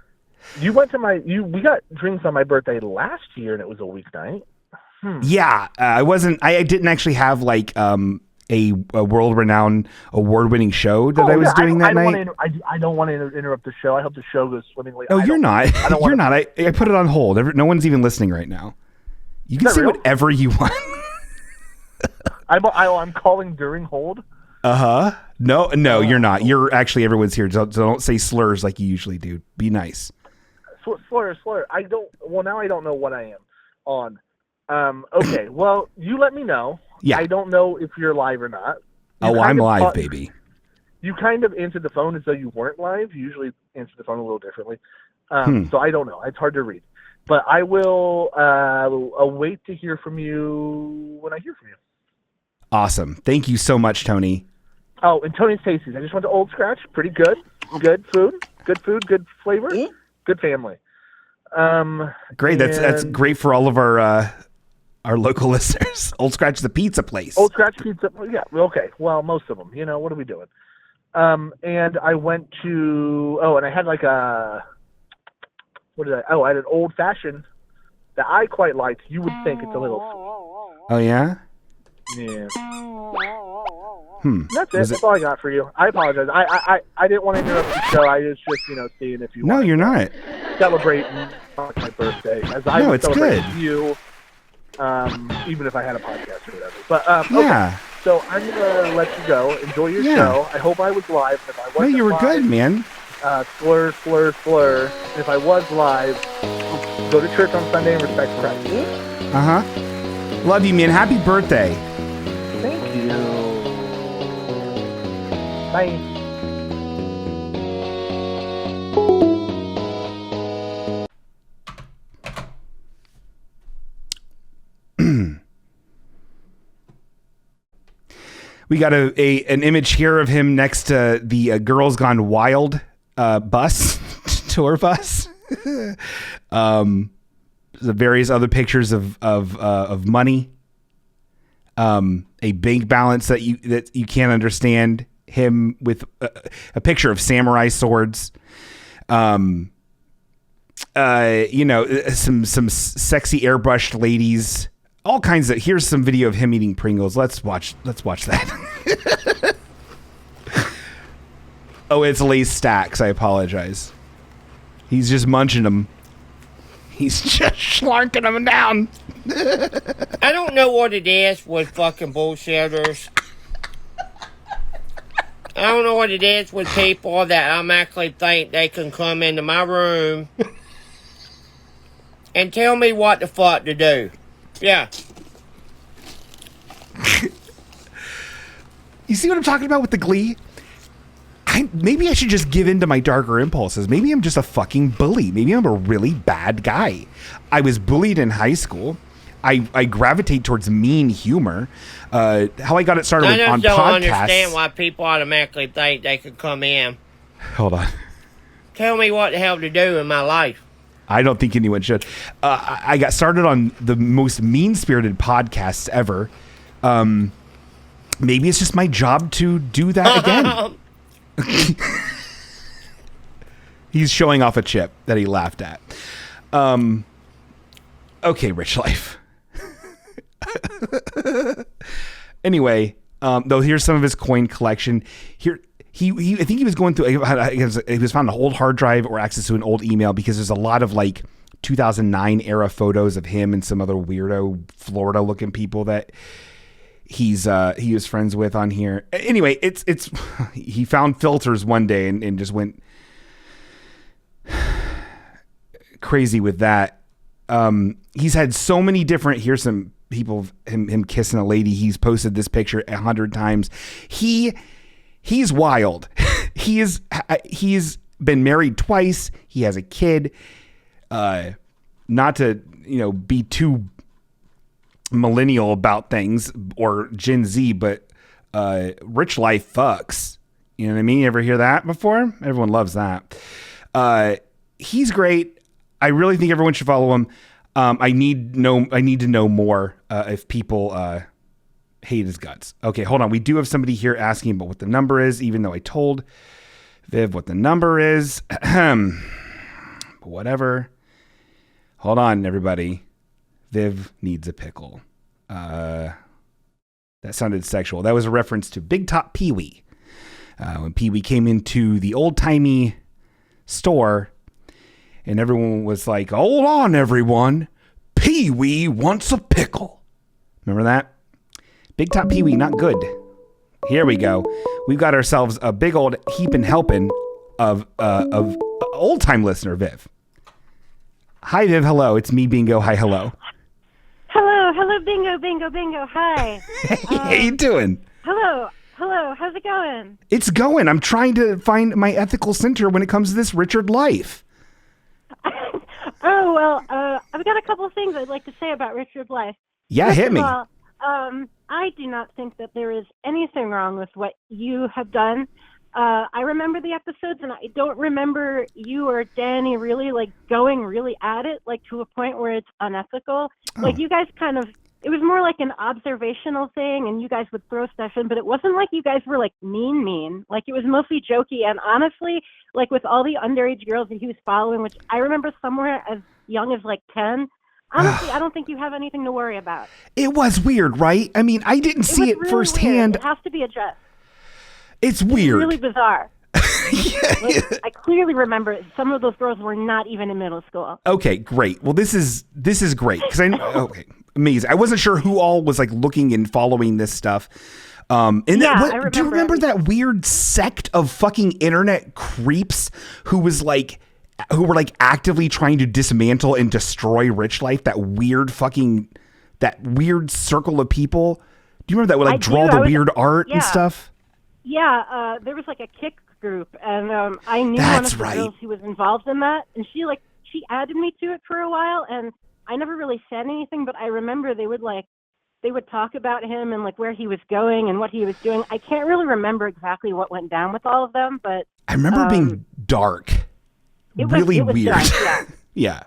You went to we got drinks on my birthday last year, and it was a weeknight. Yeah, I didn't actually have like a world-renowned, award-winning show that I was doing that night. I don't want to interrupt the show. I hope the show goes swimmingly. Oh, you're not. You're not. I put it on hold. No one's even listening right now. You can say whatever you want. I'm calling during hold. No, you're not. You're actually, everyone's here. Don't say slurs like you usually do. Be nice. Slur. Now I don't know what I am on. Okay, well, you let me know. Yeah. I don't know if you're live or not. I'm live, baby. You kind of answered the phone as though you weren't live. You usually answer the phone a little differently. So I don't know. It's hard to read. But I will wait to hear from you when I hear from you. Awesome. Thank you so much, Tony. Oh, and Tony's Tasties. I just went to Old Scratch. Pretty good. Good food, good flavor, good family. Great. That's great for all of our local listeners. Old Scratch, the pizza place. Old Scratch Pizza. Yeah. Okay. Well, most of them. What are we doing? And I went to. Oh, and I had like a. What did I? Oh, I had an old fashioned that I quite liked. You would think it's a little. Oh yeah. Yeah. That's it. That's all I got for you. I apologize. I didn't want to interrupt the show. I was just seeing if you. No, you're not celebrating my birthday as I would celebrate you. Even if I had a podcast or whatever. But yeah. Okay. So I'm gonna let you go. Enjoy your show. I hope I was live. If I wasn't, no, you were live, good, man. Slur. If I was live, go to church on Sunday and respect Christ. Love you, man. Happy birthday. Thank you. Bye. We got an image here of him next to the Girls Gone Wild bus, tour bus. Various other pictures of money. A bank balance that you can't understand. Him with a picture of samurai swords. Some sexy airbrushed ladies. All kinds of. Here's some video of him eating Pringles. Let's watch that. Oh, it's Lay's stacks. I apologize. He's just munching them. He's just schlarking them down. I don't know what it is with fucking bullshitters. I don't know what it is with people that automatically think they can come into my room and tell me what the fuck to do. Yeah. You see what I'm talking about with the glee? Maybe I should just give in to my darker impulses. Maybe I'm just a fucking bully. Maybe I'm a really bad guy. I was bullied in high school. I gravitate towards mean humor. How I got it started on podcasts. I don't understand why people automatically think they could come in. Hold on. Tell me what the hell to do in my life. I don't think anyone should. I got started on the most mean-spirited podcasts ever. Maybe it's just my job to do that again. He's showing off a chip that he laughed at. Okay, Rich Life. Anyway, though, here's some of his coin collection. Here, I think he was going through. He was found an old hard drive or access to an old email because there's a lot of like 2009 era photos of him and some other weirdo Florida looking people that he was friends with on here. Anyway, it's he found filters one day and just went crazy with that. He's had so many different. Here's some people him kissing a lady. He's posted this picture 100 times. He's wild. He's been married twice. He has a kid. Not to be too millennial about things or Gen Z, but Rich Life fucks. You know what I mean? You ever hear that before? Everyone loves that. He's great. I really think everyone should follow him. I need to know more if people hate his guts. Okay, hold on. We do have somebody here asking about what the number is, even though I told Viv what the number is. Whatever. Hold on, everybody. Viv needs a pickle. That sounded sexual. That was a reference to Big Top Pee-wee. When Pee-wee came into the old-timey store, and everyone was like, hold on, everyone. Pee-wee wants a pickle. Remember that? Big Top Pee-wee, not good. Here we go. We've got ourselves a big old heaping helping of old-time listener, Viv. Hi, Viv. Hello. It's me, Bingo. Hi, hello. Hello, Bingo. Hi. How you doing? Hello. How's it going? It's going. I'm trying to find my ethical center when it comes to this Richard life. Oh, well, I've got a couple of things I'd like to say about Richard life. Yeah, First hit me. All, I do not think that there is anything wrong with what you have done. I remember the episodes, and I don't remember you or Danny really going really at it, to a point where it's unethical. Oh. You guys it was more like an observational thing, and you guys would throw stuff in, but it wasn't like you guys were mean. It was mostly jokey, and honestly, with all the underage girls that he was following, which I remember somewhere as young as 10. Honestly, I don't think you have anything to worry about. It was weird, right? I mean, I didn't see it really firsthand. Weird. It has to be addressed. It's weird. It's really bizarre. I clearly remember some of those girls were not even in middle school. Okay, great. Well, this is great because I know. Okay, amazing. I wasn't sure who all was like looking and following this stuff. And do you remember that weird sect of fucking internet creeps who were like actively trying to dismantle and destroy Rich Life? That weird circle of people. Do you remember that would like draw the weird art and stuff? Yeah, there was like a kick group, and I knew one of the girls who was involved in that, and she added me to it for a while, and I never really said anything, but I remember they would talk about him and like where he was going and what he was doing. I can't really remember exactly what went down with all of them, but I remember being dark. It was weird. Dark, yeah.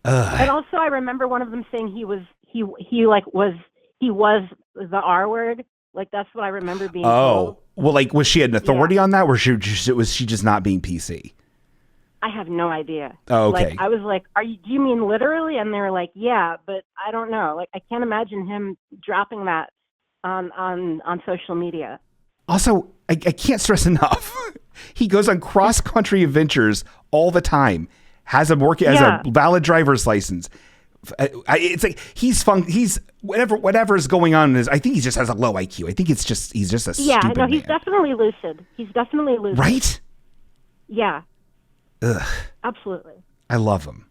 Yeah. And also I remember one of them saying he was the R word. Like that's what I remember being told. Well, like was she an authority on that, or was she just not being PC? I have no idea. Oh, okay. Like, I was like, do you mean literally? And they were like, yeah, but I don't know. Like, I can't imagine him dropping that on social media. Also, I can't stress enough. He goes on cross-country adventures all the time, has a valid driver's license. It's like he's whatever is going on I think he just has a low IQ. I think he's just a stupid man. He's definitely lucid. Right? Yeah. Ugh. Absolutely. I love him.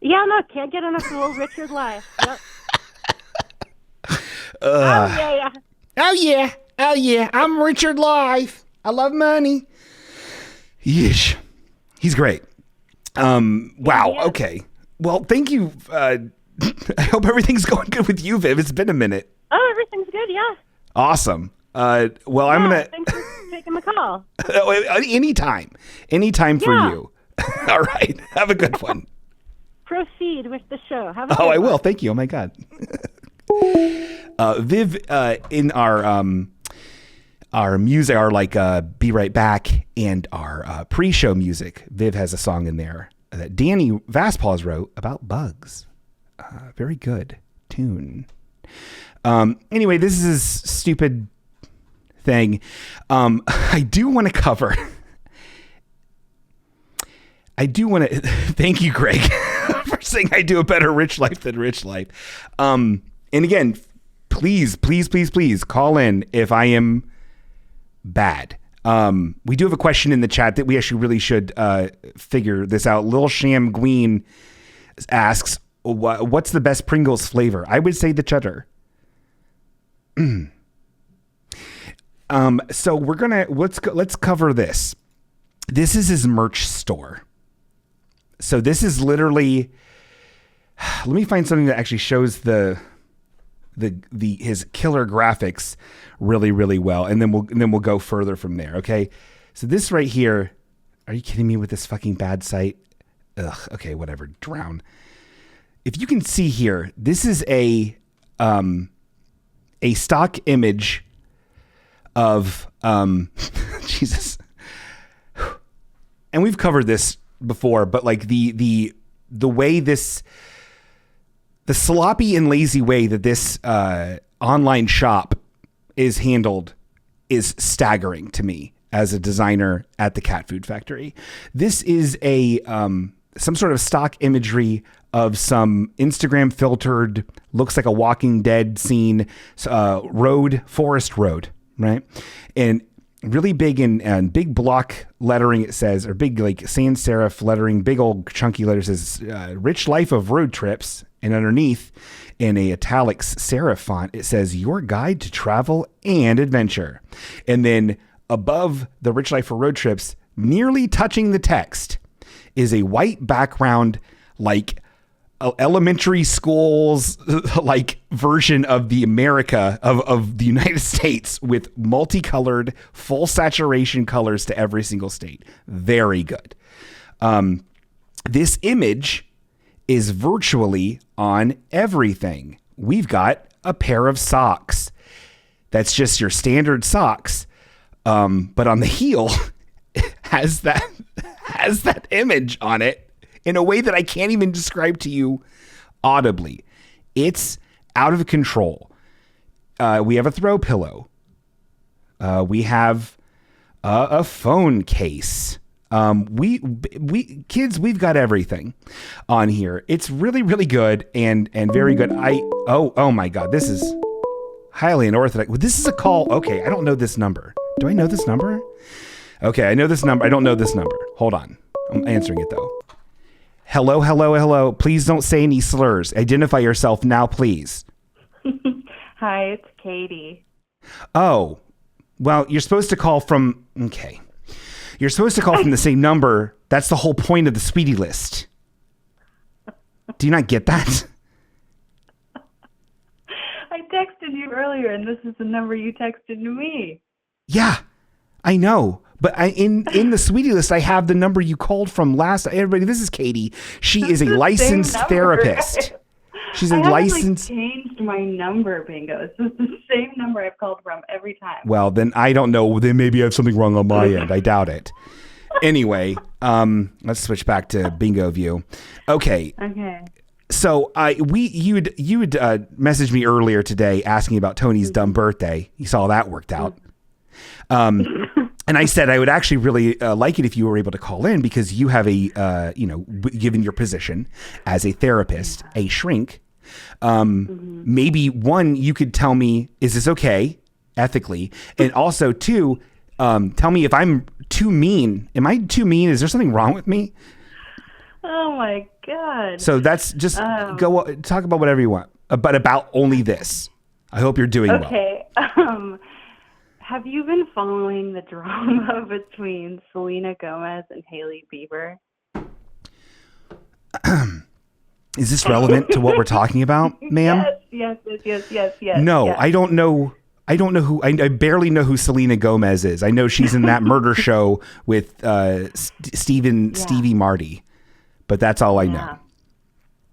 Yeah, no, can't get enough of old Richard Life. Yep. Oh yeah. I'm Richard Life. I love money. Yeesh. He's great. Wow. Okay. Well, thank you. I hope everything's going good with you, Viv. It's been a minute. Oh, everything's good. Yeah. Awesome. I'm gonna. Thanks for taking the call. Anytime for you. All right. Have a good one. Proceed with the show. Have a good I one. will. Thank you. Oh my God. Viv, in our music, our Be Right Back and our pre-show music, Viv has a song in there that Danny Vaspaws wrote about bugs. Very good tune. Anyway, this is a stupid thing. I do want to cover. Thank you, Greg, for saying I do a better Rich Life than Rich Life. And again, please call in if I am bad. We do have a question in the chat that we actually really should figure this out. Lil Sham Gween asks, what's the best Pringles flavor? I would say the cheddar. So we're gonna let's cover this. This is his merch store. So this is literally. Let me find something that actually shows his killer graphics really, really well, and then we'll go further from there. Okay. So this right here. Are you kidding me with this fucking bad site? Ugh. Okay. Whatever. Drown. If you can see here, this is a stock image of Jesus. And we've covered this before, but like the way the sloppy and lazy way that this online shop is handled is staggering to me as a designer at the cat food factory. This is some sort of stock imagery of some Instagram filtered, looks like a Walking Dead scene, forest road, right? And really big in big block lettering, it says, or big like sans serif lettering, big old chunky letters says, Rich Life of Road Trips. And underneath in a italics serif font, it says your guide to travel and adventure. And then above the Rich Life for Road Trips, nearly touching the text, is a white background, like elementary school's like version of the America of the United States with multicolored, full saturation colors to every single state. Very good. This image is virtually on everything. We've got a pair of socks. That's just your standard socks. But on the heel has that image on it in a way that I can't even describe to you audibly. It's out of control. We have a throw pillow. We have a phone case. We kids, we've got everything on here. It's really, really good and very good. Oh my God, this is highly unorthodox. This is a call. Okay, I don't know this number. Do I know this number? Okay, I know this number. I don't know this number. Hold on. I'm answering it though. Hello, hello, hello. Please don't say any slurs. Identify yourself now, please. Hi, it's Katie. Oh, well, you're supposed to call from, okay. You're supposed to call from the same number. That's the whole point of the Speedy List. Do you not get that? I texted you earlier, and this is the number you texted to me. Yeah, I know. But in the Sweetie List, I have the number you called from last. Everybody, this is Katie. She is a licensed therapist. She's a licensed. I changed my number, Bingo. This is the same number I've called from every time. Well, then I don't know. Then maybe I have something wrong on my end. I doubt it. Anyway, let's switch back to Bingo View. Okay. Okay. So you would messaged me earlier today asking about Tony's dumb birthday. You saw that worked out. And I said I would actually really like it if you were able to call in because you have a given your position as a therapist, a shrink. Maybe one, you could tell me, is this okay ethically? And also two, tell me if I'm too mean. Am I too mean? Is there something wrong with me? Oh my God. So that's just go talk about whatever you want, but about only this. I hope you're doing well. Okay. Have you been following the drama between Selena Gomez and Hailey Bieber? Is this relevant to what we're talking about, ma'am? Yes. No, yes. I don't know. I barely know who Selena Gomez is. I know she's in that murder show with Stevie Marty, but that's all I know.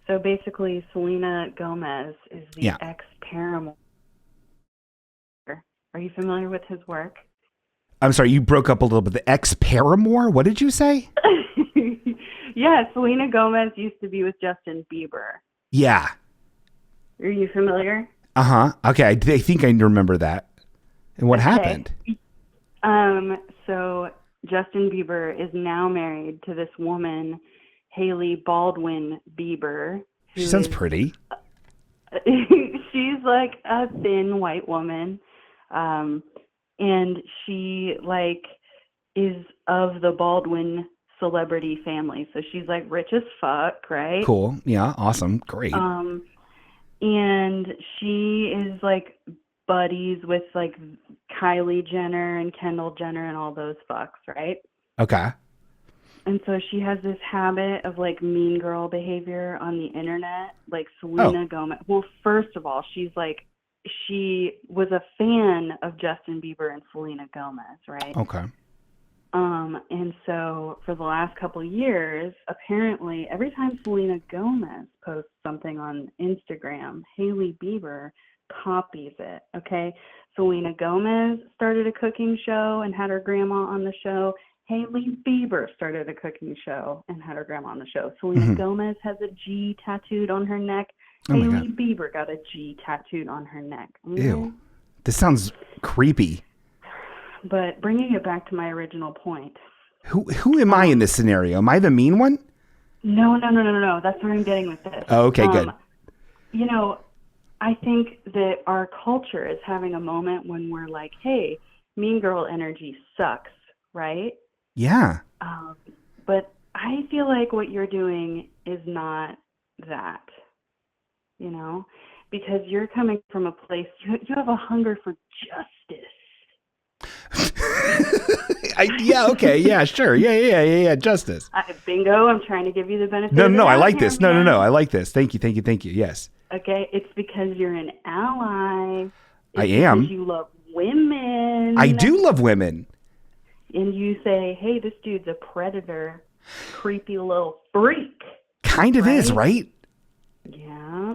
So basically, Selena Gomez is the ex-Paramore. Are you familiar with his work? I'm sorry, you broke up a little bit. The ex-Paramore? What did you say? Yeah, Selena Gomez used to be with Justin Bieber. Yeah. Are you familiar? Uh-huh. Okay, I think I remember that. And what happened? So Justin Bieber is now married to this woman, Hailey Baldwin Bieber. She sounds pretty. She's like a thin white woman. And she is of the Baldwin celebrity family. So she's rich as fuck, right? Cool. Yeah. Awesome. Great. And she is buddies with Kylie Jenner and Kendall Jenner and all those fucks, right? Okay. And so she has this habit of mean girl behavior on the internet, Selena Gomez. Well, first of all, she was a fan of Justin Bieber and Selena Gomez, right? Okay. And so for the last couple of years, apparently every time Selena Gomez posts something on Instagram, Hailey Bieber copies it, okay? Selena Gomez started a cooking show and had her grandma on the show. Hailey Bieber started a cooking show and had her grandma on the show. Selena Gomez has a G tattooed on her neck. Hailey Bieber got a G tattooed on her neck. Okay? Ew. This sounds creepy. But bringing it back to my original point. Who am I in this scenario? Am I the mean one? No. That's where I'm getting with this. Oh, okay, good. I think that our culture is having a moment when we're like, hey, mean girl energy sucks, right? Yeah. But I feel like what you're doing is not that, because you're coming from a place, you have a hunger for justice. Yeah, okay, yeah, sure. Yeah, justice. Bingo, I'm trying to give you the benefit. No, I like this. No, I like this. Thank you. Yes. Okay, it's because you're an ally. I am. Because you love women. I do love women. And you say, hey, this dude's a predator, creepy little freak. Kind of is, right? Yeah.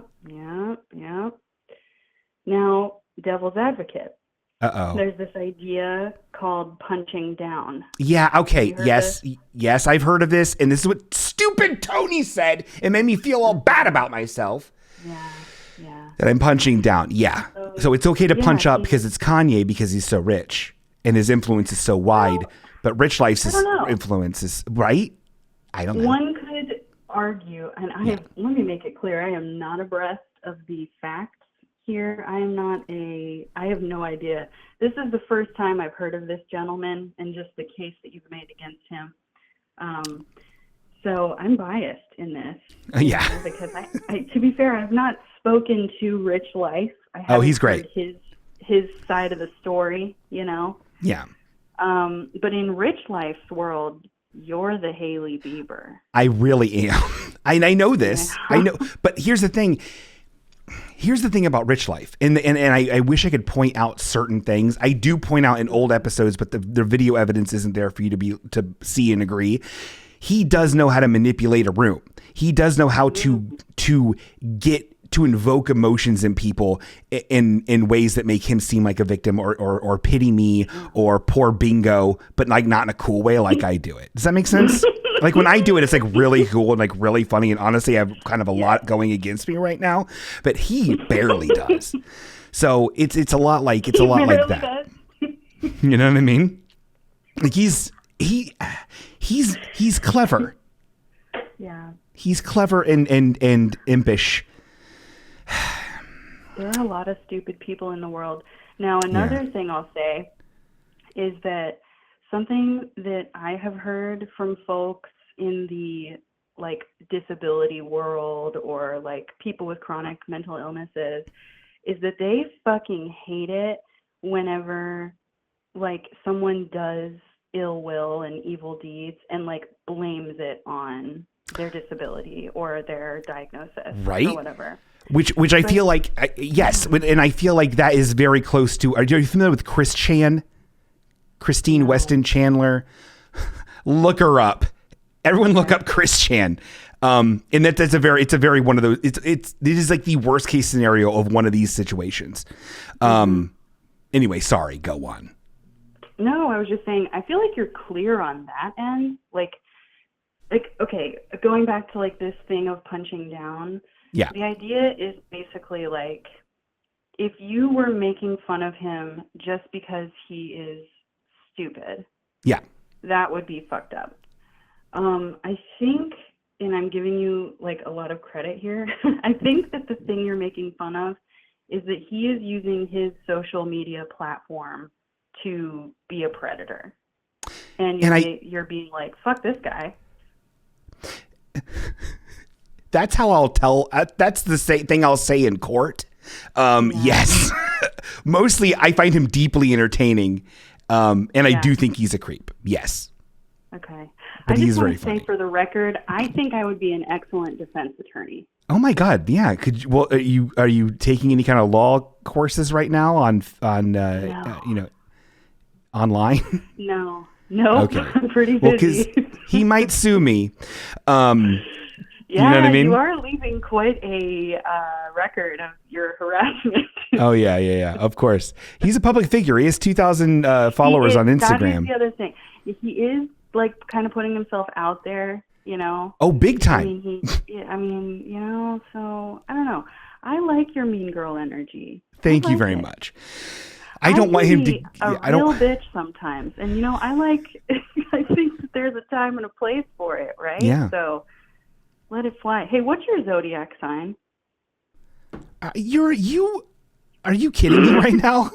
Now, devil's advocate. Uh-oh. There's this idea called punching down. Yeah, okay. Yes, I've heard of this. And this is what stupid Tony said. It made me feel all bad about myself. Yeah. That I'm punching down. Yeah. So it's okay to punch up because it's Kanye because he's so rich and his influence is so wide. But Rich Life's influence is right. I don't know. One could argue, and let me make it clear, I am not abreast of the facts here. I have no idea. This is the first time I've heard of this gentleman and just the case that you've made against him. So I'm biased in this. Because I, to be fair, I've not spoken to Rich Life. I haven't he's great. Heard his side of the story, Yeah. But in Rich Life's world, you're the Hailey Bieber. I really am. I know this. I know. But here's the thing. Here's the thing about Rich Life. And I wish I could point out certain things. I do point out in old episodes, but the video evidence isn't there for you to see and agree. He does know how to manipulate a room. He does know how to invoke emotions in people in ways that make him seem like a victim or pity me or poor bingo, but like not in a cool way like I do it. Does that make sense? Like when I do it, it's like really cool and like really funny. And honestly, I have kind of a lot going against me right now, but he barely does. So it's a lot like that. You know what I mean? Like he's clever. Yeah. He's clever and impish. There are a lot of stupid people in the world. Now, another thing I'll say is that something that I have heard from folks in the like disability world or like people with chronic mental illnesses is that they fucking hate it whenever like someone does ill will and evil deeds and like blames it on their disability or their diagnosis or whatever. Which I feel like, yes, and I feel like that is very close to, are you familiar with Christine Weston Chandler? Look her up. Everyone look up Chris Chan. And it's a very one of those, it is like the worst case scenario of one of these situations. Anyway, sorry, go on. No, I was just saying, I feel like you're clear on that end. Like, okay, going back to like this thing of punching down. Yeah. The idea is basically like, if you were making fun of him just because he is stupid. Yeah. That would be fucked up. I think, and I'm giving you like a lot of credit here, I think that the thing you're making fun of is that he is using his social media platform to be a predator. And you're being like, fuck this guy. That's how I'll tell. That's the same thing I'll say in court. Yes. Mostly I find him deeply entertaining. And I do think he's a creep. Yes. Okay. But I he's just very want to funny. say for the record, I think I would be an excellent defense attorney. Oh my God. Yeah. Are you taking any kind of law courses right now on online? No. Okay. I'm pretty busy. Well, 'cause he might sue me. Yeah, you know what I mean? You are leaving quite a record of your harassment. Oh, yeah. Of course. He's a public figure. He has 2,000 followers on Instagram. That is the other thing. He is like kind of putting himself out there, you know. Oh, big time. I mean, you know, so I don't know. I like your mean girl energy. Thank you very much. I don't want him to be a real bitch sometimes. And you know, I think that there's a time and a place for it, right? Yeah. So let it fly. Hey, what's your zodiac sign? Are you kidding me right now?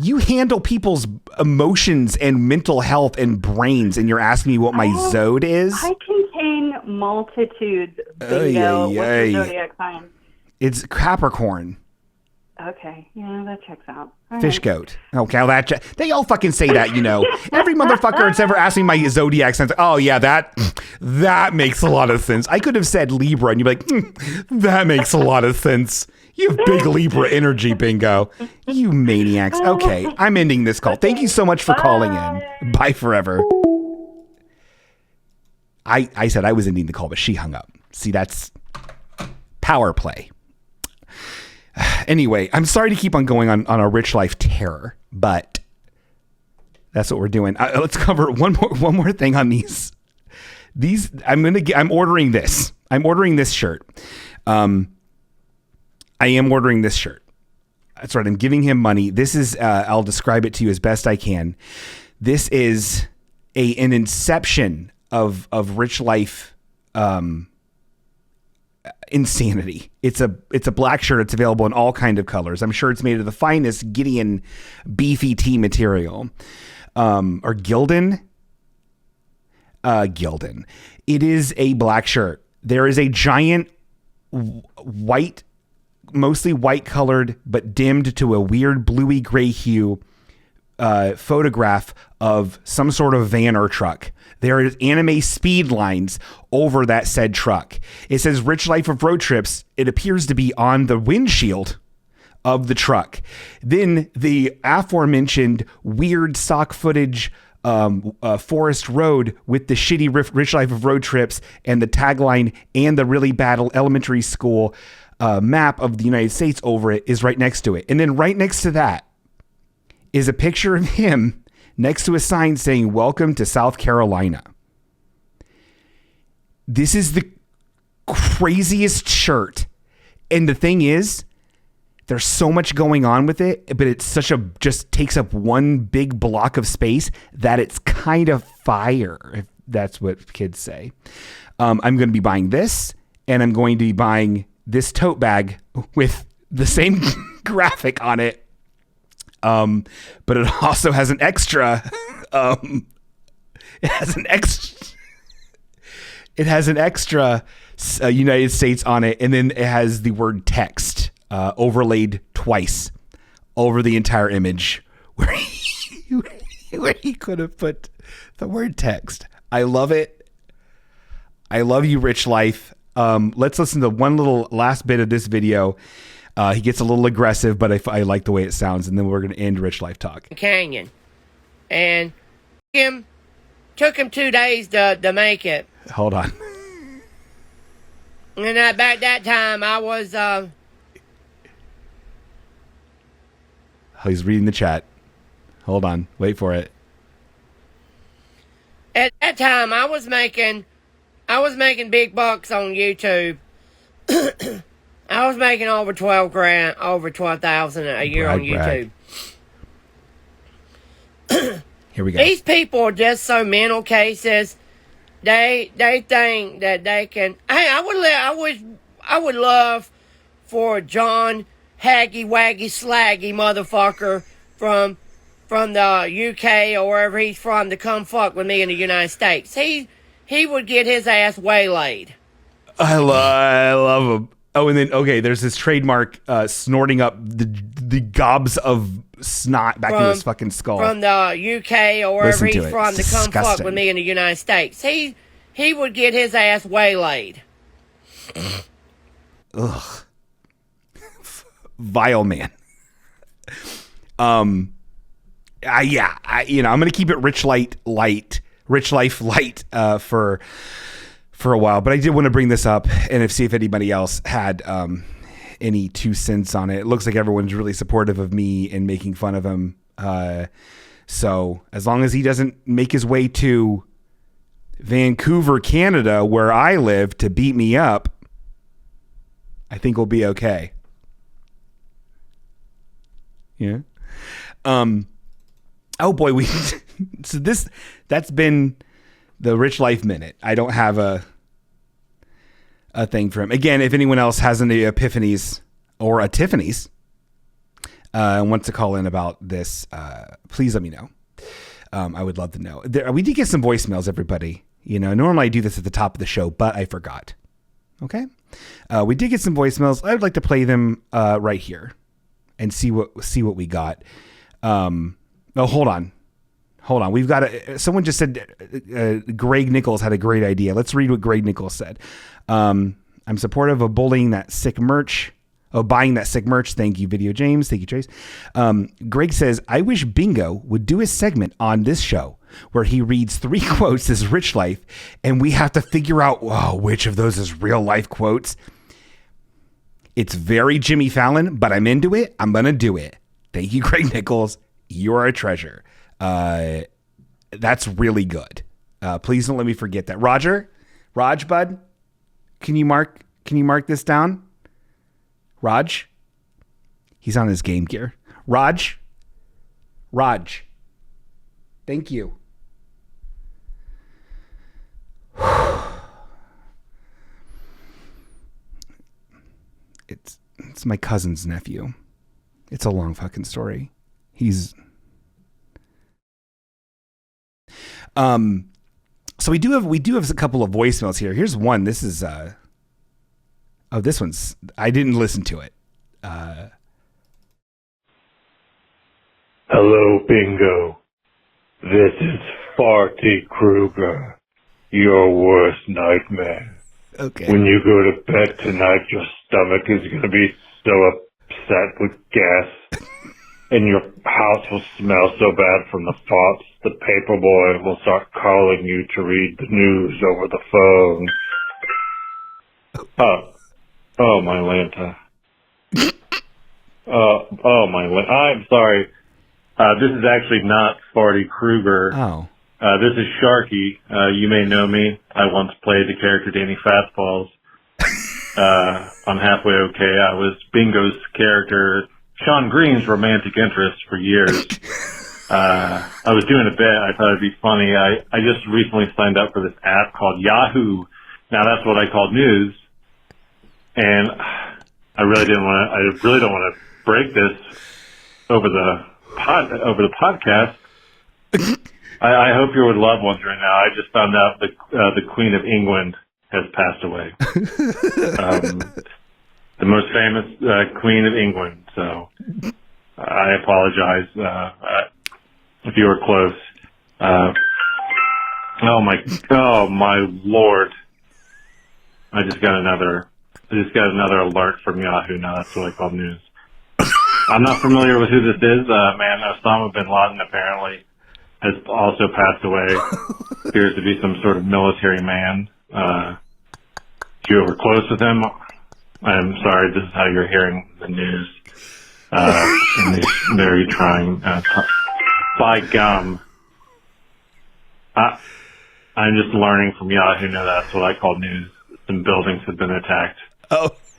You handle people's emotions and mental health and brains, and you're asking me what my zode is? I contain multitudes. Bingo. What's your zodiac sign? It's Capricorn. Okay, yeah, that checks out. Fish goat. Okay, they all fucking say that, you know. Every motherfucker that's ever asked me my zodiac sign, oh yeah, that makes a lot of sense. I could have said Libra, and you'd be like, that makes a lot of sense. You have big Libra energy, bingo. You maniacs. Okay, I'm ending this call. Thank you so much for calling in. Bye forever. I said I was ending the call, but she hung up. See, that's power play. Anyway, I'm sorry to keep on going on a Rich Life terror, but that's what we're doing. Let's cover one more thing on these. I'm ordering this. I'm ordering this shirt. I am ordering this shirt. That's right. I'm giving him money. This is, I'll describe it to you as best I can. This is an inception of rich life, insanity. It's a black shirt. It's available in all kind of colors. I'm sure it's made of the finest Gideon beefy tea material, or Gildan. Gildan. It is a black shirt. There is a giant white, mostly white colored, but dimmed to a weird bluey gray hue photograph of some sort of van or truck. There is anime speed lines over that said truck. It says Rich Life of Road Trips. It appears to be on the windshield of the truck. Then the aforementioned weird stock footage forest road with the shitty Rich Life of Road Trips and the tagline and the really bad elementary school map of the United States over it is right next to it. And then right next to that is a picture of him next to a sign saying, "Welcome to South Carolina." This is the craziest shirt. And the thing is, there's so much going on with it, but it's just takes up one big block of space that it's kind of fire, if that's what kids say. I'm going to be buying this, and I'm going to be buying this tote bag with the same graphic on it. But it also has an extra, it has an extra United States on it. And then it has the word text, overlaid twice over the entire image where he could have put the word text. I love it. I love you, Rich Life. Let's listen to one little last bit of this video. He gets a little aggressive, but I like the way it sounds, and then we're going to end Rich Life Talk. Canyon. And took him 2 days to make it. Hold on. And back that time, I was... He's reading the chat. Hold on. Wait for it. At that time, I was making big bucks on YouTube. I was making over 12 grand, over 12,000 a year on YouTube. Here we go. These people are just so mental cases. They think that they can. Hey, I would love for John Haggy Waggy Slaggy motherfucker from the UK or wherever he's from to come fuck with me in the United States. He would get his ass waylaid. I love him. Oh, and then, okay, there's this trademark snorting up the gobs of snot back into his fucking skull. From the UK or wherever he's from to come fuck with me in the United States. He would get his ass waylaid. Ugh. Vile man. I'm going to keep it Rich Life light for a while, but I did want to bring this up and see if anybody else had any 2 cents on it. It looks like everyone's really supportive of me and making fun of him. So as long as he doesn't make his way to Vancouver, Canada, where I live, to beat me up, I think we'll be okay. Yeah. Oh boy, that's been the Rich Life Minute. I don't have a thing for him. Again, if anyone else has any epiphanies or a Tiffany's and wants to call in about this, please let me know. I would love to know. We did get some voicemails, everybody. Normally I do this at the top of the show, but I forgot. Okay. We did get some voicemails. I would like to play them right here and see what we got. Hold on. We've got someone just said Greg Nichols had a great idea. Let's read what Greg Nichols said. I'm supportive of buying that sick merch. Thank you, Video James. Thank you, Trace. Greg says, I wish Bingo would do a segment on this show where he reads 3 quotes as Rich Life, and we have to figure out which of those is real life quotes. It's very Jimmy Fallon, but I'm into it. I'm going to do it. Thank you, Greg Nichols. You're a treasure. That's really good. Please don't let me forget that. Raj, bud, can you mark this down? Raj, He's on his game gear. Raj. Thank you. It's my cousin's nephew. It's a long fucking story. He's so we do have a couple of voicemails here. Here's one. This is this one's, I didn't listen to it. Hello, Bingo. This is Farty Kruger, your worst nightmare. Okay. When you go to bed tonight, your stomach is going to be so upset with gas, and your house will smell so bad from the farts, the paperboy will start calling you to read the news over the phone. Oh, my Lanta. I'm sorry. This is actually not Farty Kruger. Oh. This is Sharky. You may know me. I once played the character Danny Fastballs. On Halfway Okay, I was Bingo's character, Sean Green's romantic interest for years. I was doing a bit. I thought it'd be funny. I just recently signed up for this app called Yahoo. Now that's what I call news. And I really don't want to break this over the podcast. I hope you're with loved ones right now. I just found out the Queen of England has passed away. The most famous Queen of England. So I apologize if you were close. Oh my Lord! I just got another alert from Yahoo. Now that's what I call news. I'm not familiar with who this is. Man, Osama bin Laden apparently has also passed away. Appears to be some sort of military man. If you were close with him, I'm sorry, this is how you're hearing the news. In these very trying by gum. I'm just learning from Yahoo now that's what I call news. Some buildings have been attacked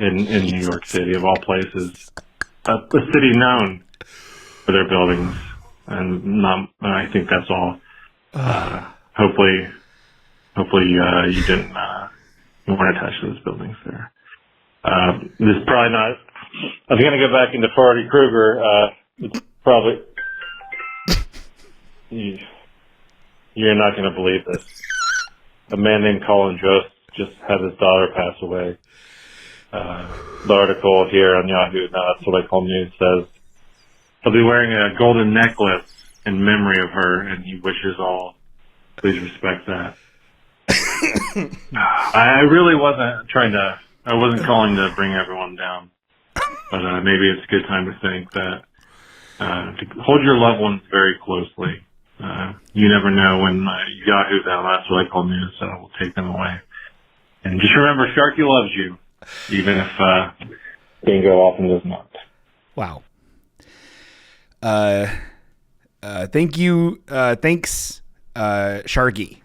in New York City, of all places. A city known for their buildings. And I think that's all. Hopefully you didn't, you weren't attached to those buildings there. This is probably not, I'm going to go back into Farty Kruger. It's probably, you're not going to believe this. A man named Colin Jost just had his daughter pass away. The article here on Yahoo, now that's what I call news, says, he'll be wearing a golden necklace in memory of her, and he wishes all. Please respect that. I really wasn't I wasn't calling to bring everyone down. But maybe it's a good time to think that, to hold your loved ones very closely. You never know when Yahoo's out, that's what I call news, so we'll take them away. And just remember, Sharky loves you, even if Bingo often does not. Wow. Thank you. Thanks, Sharky,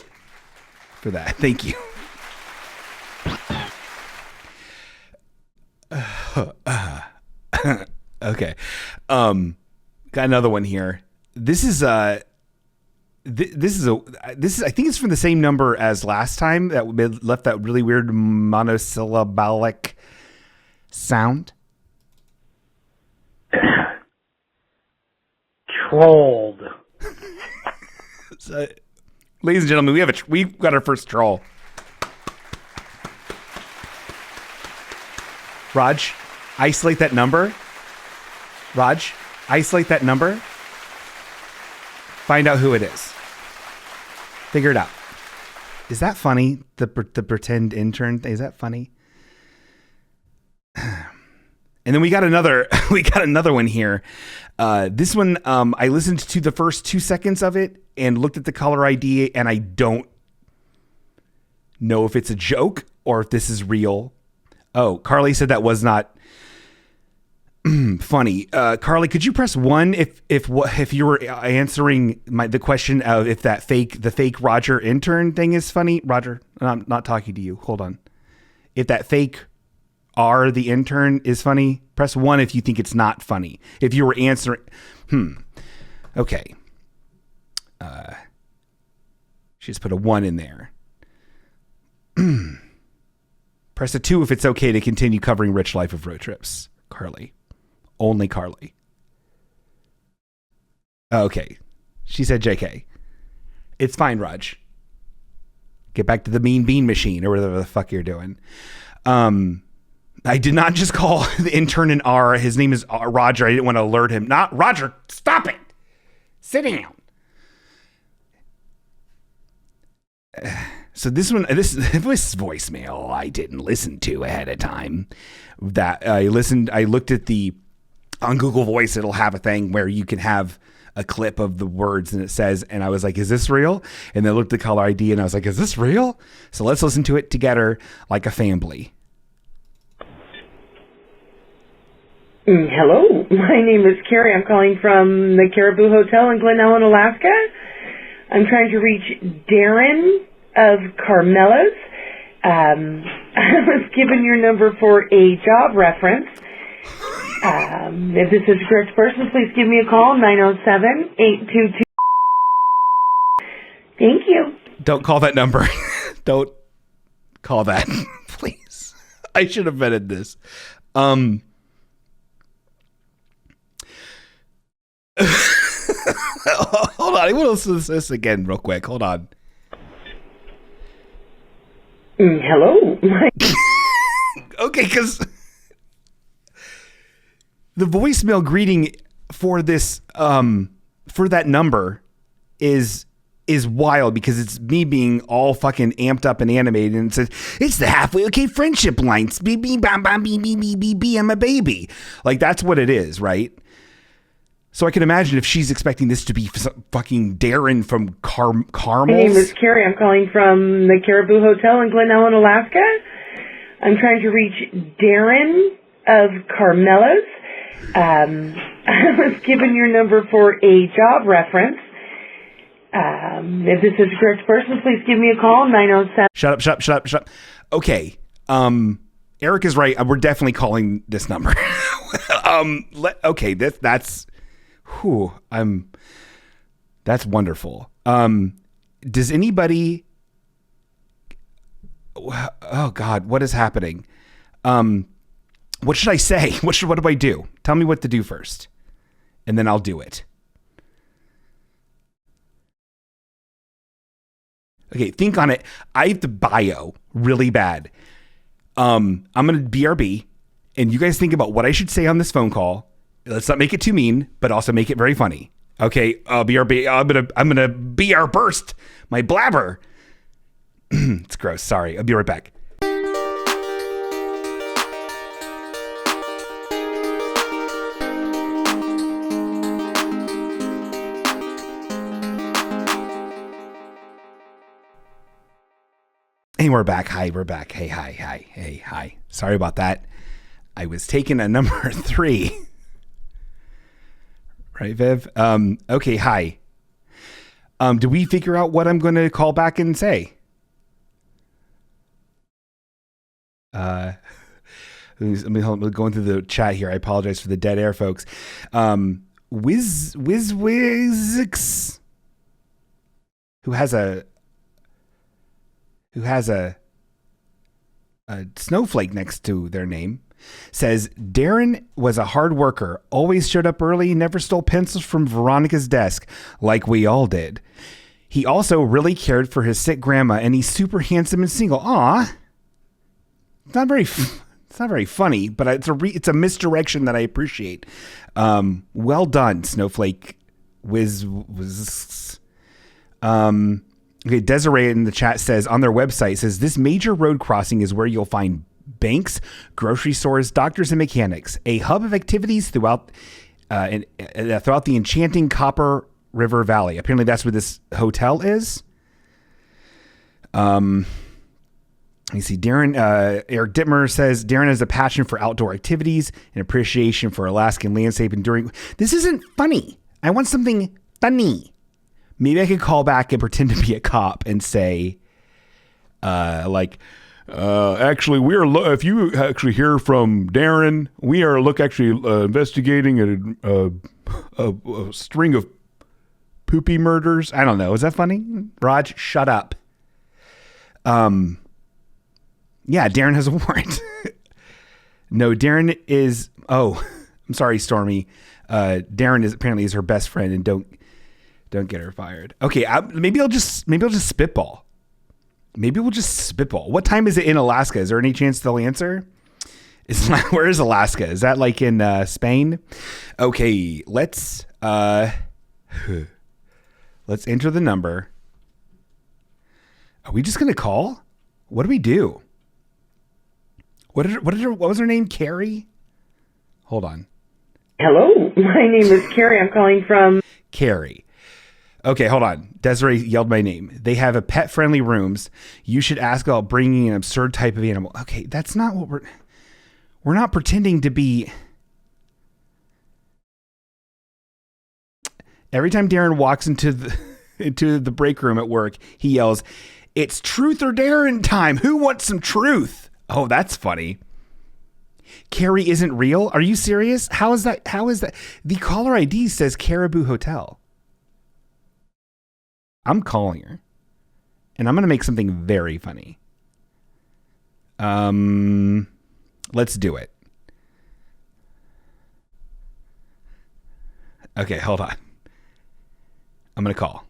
for that. Thank you. Okay. Got another one here. This is I think it's from the same number as last time that left that really weird monosyllabic sound. Trolled. So, ladies and gentlemen, we've got our first troll. Raj, isolate that number. Raj, isolate that number. Find out who it is. Figure it out. Is that funny? The pretend intern thing, is that funny? And then we got another one here. This one, I listened to the first 2 seconds of it and looked at the caller ID, and I don't know if it's a joke or if this is real. Oh, Carly said that was not funny. Carly, could you press 1 if you were answering the question of if the fake Roger intern thing is funny? Roger, I'm not talking to you. Hold on. If that fake R, the intern, is funny. Press 1 if you think it's not funny. If you were answering, okay. She just put a 1 in there. Press a 2 if it's okay to continue covering Rich Life of Road Trips. Carly. Only Carly. Okay. She said JK. It's fine, Raj. Get back to the mean bean machine or whatever the fuck you're doing. I did not just call the intern an R. His name is Roger. I didn't want to alert him. Not Roger. Stop it. Sit down. So this voicemail I didn't listen to ahead of time. That I looked at on Google Voice, it'll have a thing where you can have a clip of the words and it says, and I was like, is this real? And then I looked at the caller ID and I was like, is this real? So let's listen to it together like a family. Hello, my name is Carrie. I'm calling from the Caribou Hotel in Glen Ellen, Alaska. I'm trying to reach Darren of Carmela's. I was given your number for a job reference. If this is the correct person, please give me a call, 907-822. Thank you. Don't call that number. Don't call that, please. I should have vetted this. Hold on. What else is this again real quick? Hold on. Hello. Okay, because the voicemail greeting for this, for that number is wild because it's me being all fucking amped up and animated and it says, it's the halfway okay friendship lines. BB, bam, bam, BB, I'm a baby. Like, that's what it is, right? So I can imagine if she's expecting this to be fucking Darren from Carmel. My name is Carrie. I'm calling from the Caribou Hotel in Glen Ellen, Alaska. I'm trying to reach Darren of Carmela's. I was given your number for a job reference. If this is the correct person, please give me a call, 907. Shut up. Okay. Eric is right. We're definitely calling this number. Okay. That's wonderful. Does anybody, oh God, what is happening? What should I say? What do I do? Tell me what to do first, and then I'll do it. Okay, think on it. I have the bio really bad. I'm going to BRB, and you guys think about what I should say on this phone call. Let's not make it too mean, but also make it very funny. Okay, BRB. I'm gonna BR burst my blabber. It's gross. Sorry. I'll be right back. Hey, we're back. Hi, we're back. Hey, hi. Sorry about that. I was taking a number 3. Right, Viv? Okay, hi. Do we figure out what I'm going to call back and say? Let me going through the chat here. I apologize for the dead air, folks. Wizix, who has a snowflake next to their name, says Darren was a hard worker, always showed up early, never stole pencils from Veronica's desk like we all did. He also really cared for his sick grandma, and he's super handsome and single. Aw, it's not very funny, but it's a misdirection that I appreciate. Well done, Snowflake. Okay, Desiree in the chat says on their website says this major road crossing is where you'll find banks, grocery stores, doctors, and mechanics. A hub of activities throughout the enchanting Copper River Valley. Apparently, that's where this hotel is. You see, Darren, Eric Dittmer says Darren has a passion for outdoor activities and appreciation for Alaskan landscape. And this isn't funny. I want something funny. Maybe I could call back and pretend to be a cop and say, Actually, if you actually hear from Darren, we are investigating a string of poopy murders. I don't know. Is that funny? Raj, shut up. Yeah, Darren has a warrant. No, Darren is. Oh, I'm sorry, Stormy. Darren is her best friend, and don't get her fired. Okay, maybe I'll just spitball. Maybe we'll just spitball. What time is it in Alaska? Is there any chance they'll answer? Where is Alaska? Is that like in Spain? Okay, let's enter the number. Are we just gonna call? What do we do? What was her name? Carrie? Hold on. Hello, my name is Carrie. I'm calling from Carrie. Okay, hold on. Desiree yelled my name. They have a pet-friendly rooms. You should ask about bringing an absurd type of animal. Okay, that's not what we're not pretending to be. Every time Darren walks into the break room at work, he yells, "It's truth or Darren time. Who wants some truth?" Oh, that's funny. Carrie isn't real? Are you serious? How is that? The caller ID says Caribou Hotel. I'm calling her. And I'm going to make something very funny. Let's do it. Okay, hold on. I'm going to call.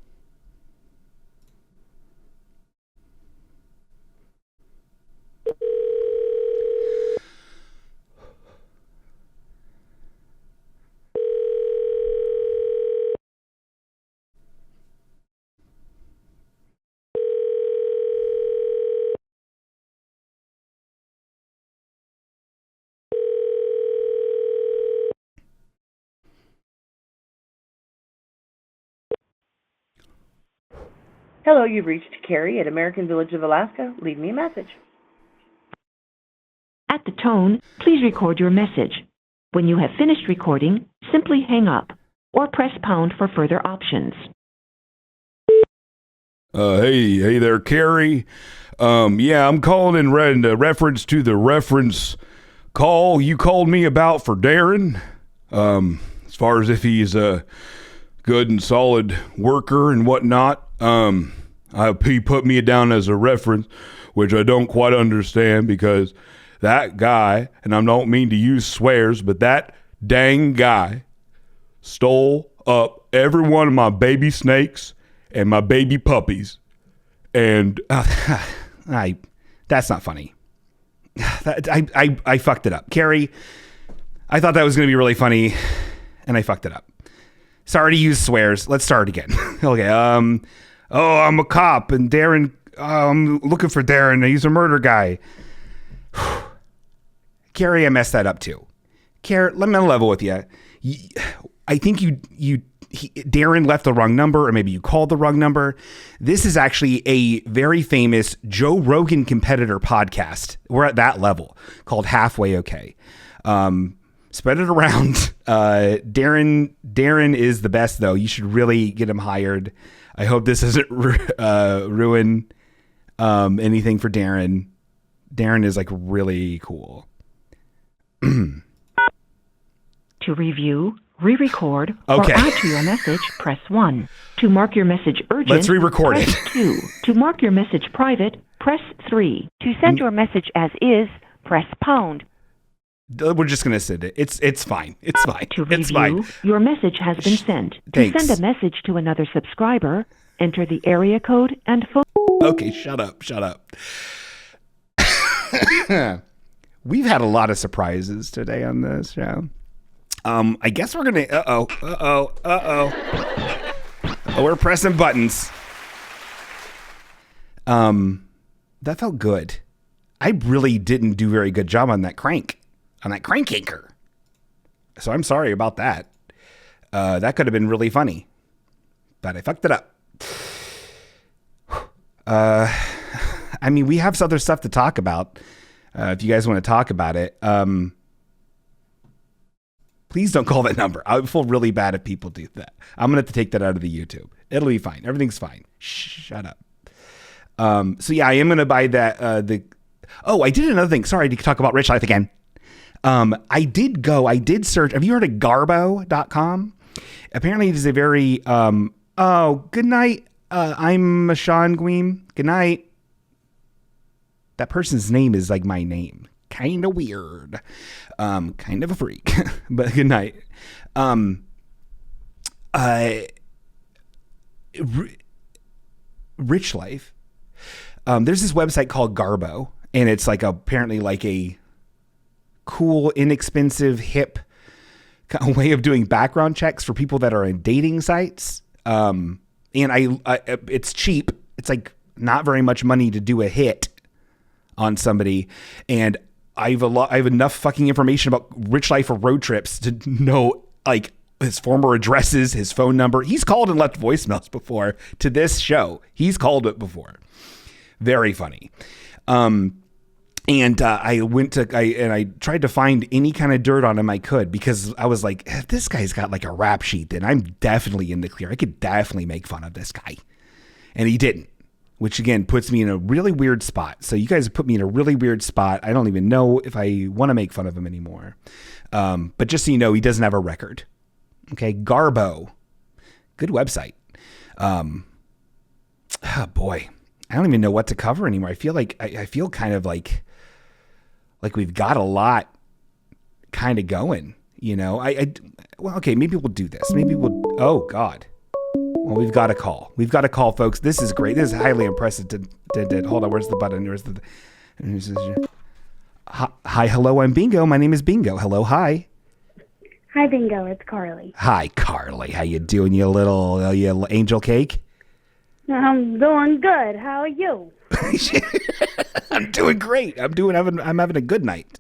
Hello, you've reached Carrie at American Village of Alaska. Leave me a message. At the tone, please record your message. When you have finished recording, simply hang up or press pound for further options. Hey there, Carrie. Yeah, I'm calling in reference to the reference call you called me about for Darren. As far as if he's a good and solid worker and whatnot. He put me down as a reference, which I don't quite understand because that guy, and I don't mean to use swears, but that dang guy stole up every one of my baby snakes and my baby puppies. And that's not funny. I fucked it up. Carrie, I thought that was going to be really funny, and I fucked it up. Sorry to use swears. Let's start again. Okay. I'm a cop, and Darren. I'm looking for Darren. He's a murder guy. Carrie, I messed that up too. Carrie, let me level with you. I think Darren left the wrong number, or maybe you called the wrong number. This is actually a very famous Joe Rogan competitor podcast. We're at that level, called Halfway Okay. Spread it around. Darren is the best, though. You should really get him hired. I hope this doesn't ruin anything for Darren. Darren is like really cool. To review, re-record, okay, or add to your message, press 1. To mark your message urgent, let's re-record press it. 2. To mark your message private, press 3. To send your message as is, press pound. We're just gonna send it. It's fine. It's fine. To review, it's fine. Your message has been sent. Thanks. To send a message to another subscriber, enter the area code and phone. Okay, shut up. We've had a lot of surprises today on this show. I guess we're gonna. We're pressing buttons. That felt good. I really didn't do a very good job on that crank anchor. So I'm sorry about that. That could have been really funny, but I fucked it up. I mean, we have other stuff to talk about. If you guys want to talk about it, please don't call that number. I would feel really bad if people do that. I'm going to have to take that out of the YouTube. It'll be fine. Everything's fine. Shut up. So yeah, I am going to buy that, I did another thing. Sorry to talk about Rich Life again. I did search. Have you heard of garbo.com? Apparently it is a very, good night. I'm Sean Gweem. Good night. That person's name is like my name. Kind of weird. Kind of a freak, but good night. Rich Life. There's this website called Garbo, and it's like apparently like a cool, inexpensive, hip way of doing background checks for people that are in dating sites. And it's cheap. It's like not very much money to do a hit on somebody. And I have enough fucking information about Rich Life or road trips to know like his former addresses, his phone number. He's called and left voicemails before to this show. He's called it before. Very funny. And I tried to find any kind of dirt on him I could, because I was like, if this guy's got like a rap sheet, then I'm definitely in the clear. I could definitely make fun of this guy. And he didn't, which again puts me in a really weird spot. So you guys have put me in a really weird spot. I don't even know if I want to make fun of him anymore. But just so you know, he doesn't have a record. Okay. Garbo. Good website. Oh boy. I don't even know what to cover anymore. I feel like I feel kind of like we've got a lot kind of going, you know. Well, okay, maybe we'll do this. Maybe we'll. Oh God. Well, we've got a call. We've got a call, folks. This is great. This is highly impressive. Hold on. Where's the button? Where's the? Hi, hello. I'm Bingo. My name is Bingo. Hello, hi. Hi, Bingo. It's Carly. Hi, Carly. How you doing, you little angel cake? I'm doing good. How are you? I'm doing great. I'm having a good night.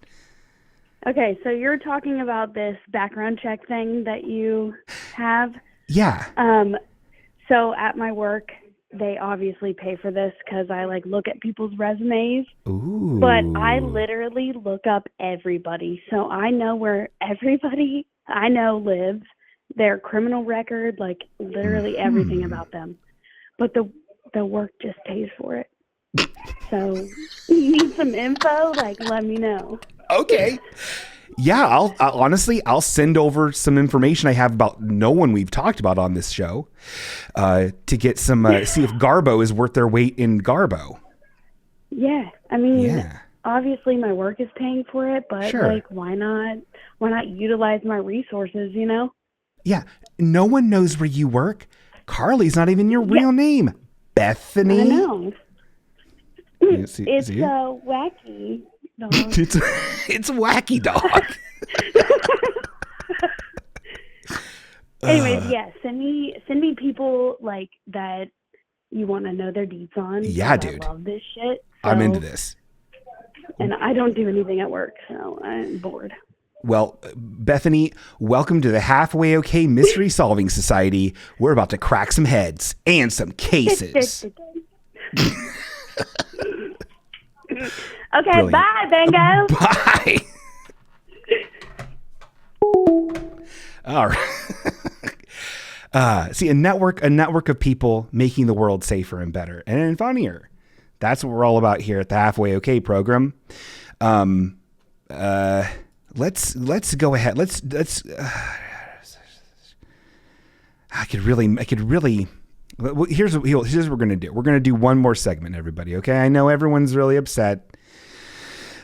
Okay, so you're talking about this background check thing that you have. Yeah. So at my work, they obviously pay for this because I like look at people's resumes. Ooh. But I literally look up everybody, so I know where everybody I know lives, their criminal record, like literally everything about them. But the work just pays for it. So you need some info, like let me know. Okay. Yeah, I'll send over some information I have about no one we've talked about on this show to get some, see if Garbo is worth their weight in Garbo. Yeah. I mean, obviously my work is paying for it, but like, why not utilize my resources, you know? Yeah. No one knows where you work. Carly's not even your real name. Bethany. I know. It's wacky dog. It's wacky dog. Anyways, send me people like that you want to know their deeds on. Yeah, dude. I love this shit. So, I'm into this. And I don't do anything at work, so I'm bored. Well, Bethany, welcome to the Halfway Okay Mystery Solving Society. We're about to crack some heads and some cases. Okay, brilliant. Bye, Bingo. Bye. All right. See, a network of people making the world safer and better and funnier. That's what we're all about here at the Halfway Okay program. Let's go ahead. Let's. I could really. Well, here's what we're gonna do. We're gonna do one more segment, everybody. Okay, I know everyone's really upset.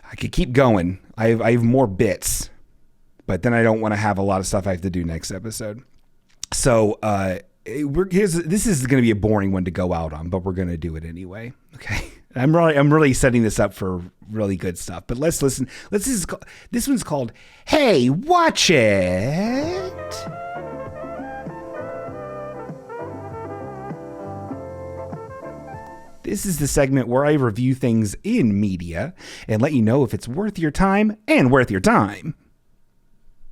I could keep going. I have more bits, but then I don't want to have a lot of stuff I have to do next episode. So this is going to be a boring one to go out on, but we're going to do it anyway. Okay, I'm really setting this up for really good stuff. But let's listen. This one's called "Hey, Watch It." This is the segment where I review things in media and let you know if it's worth your time and worth your time.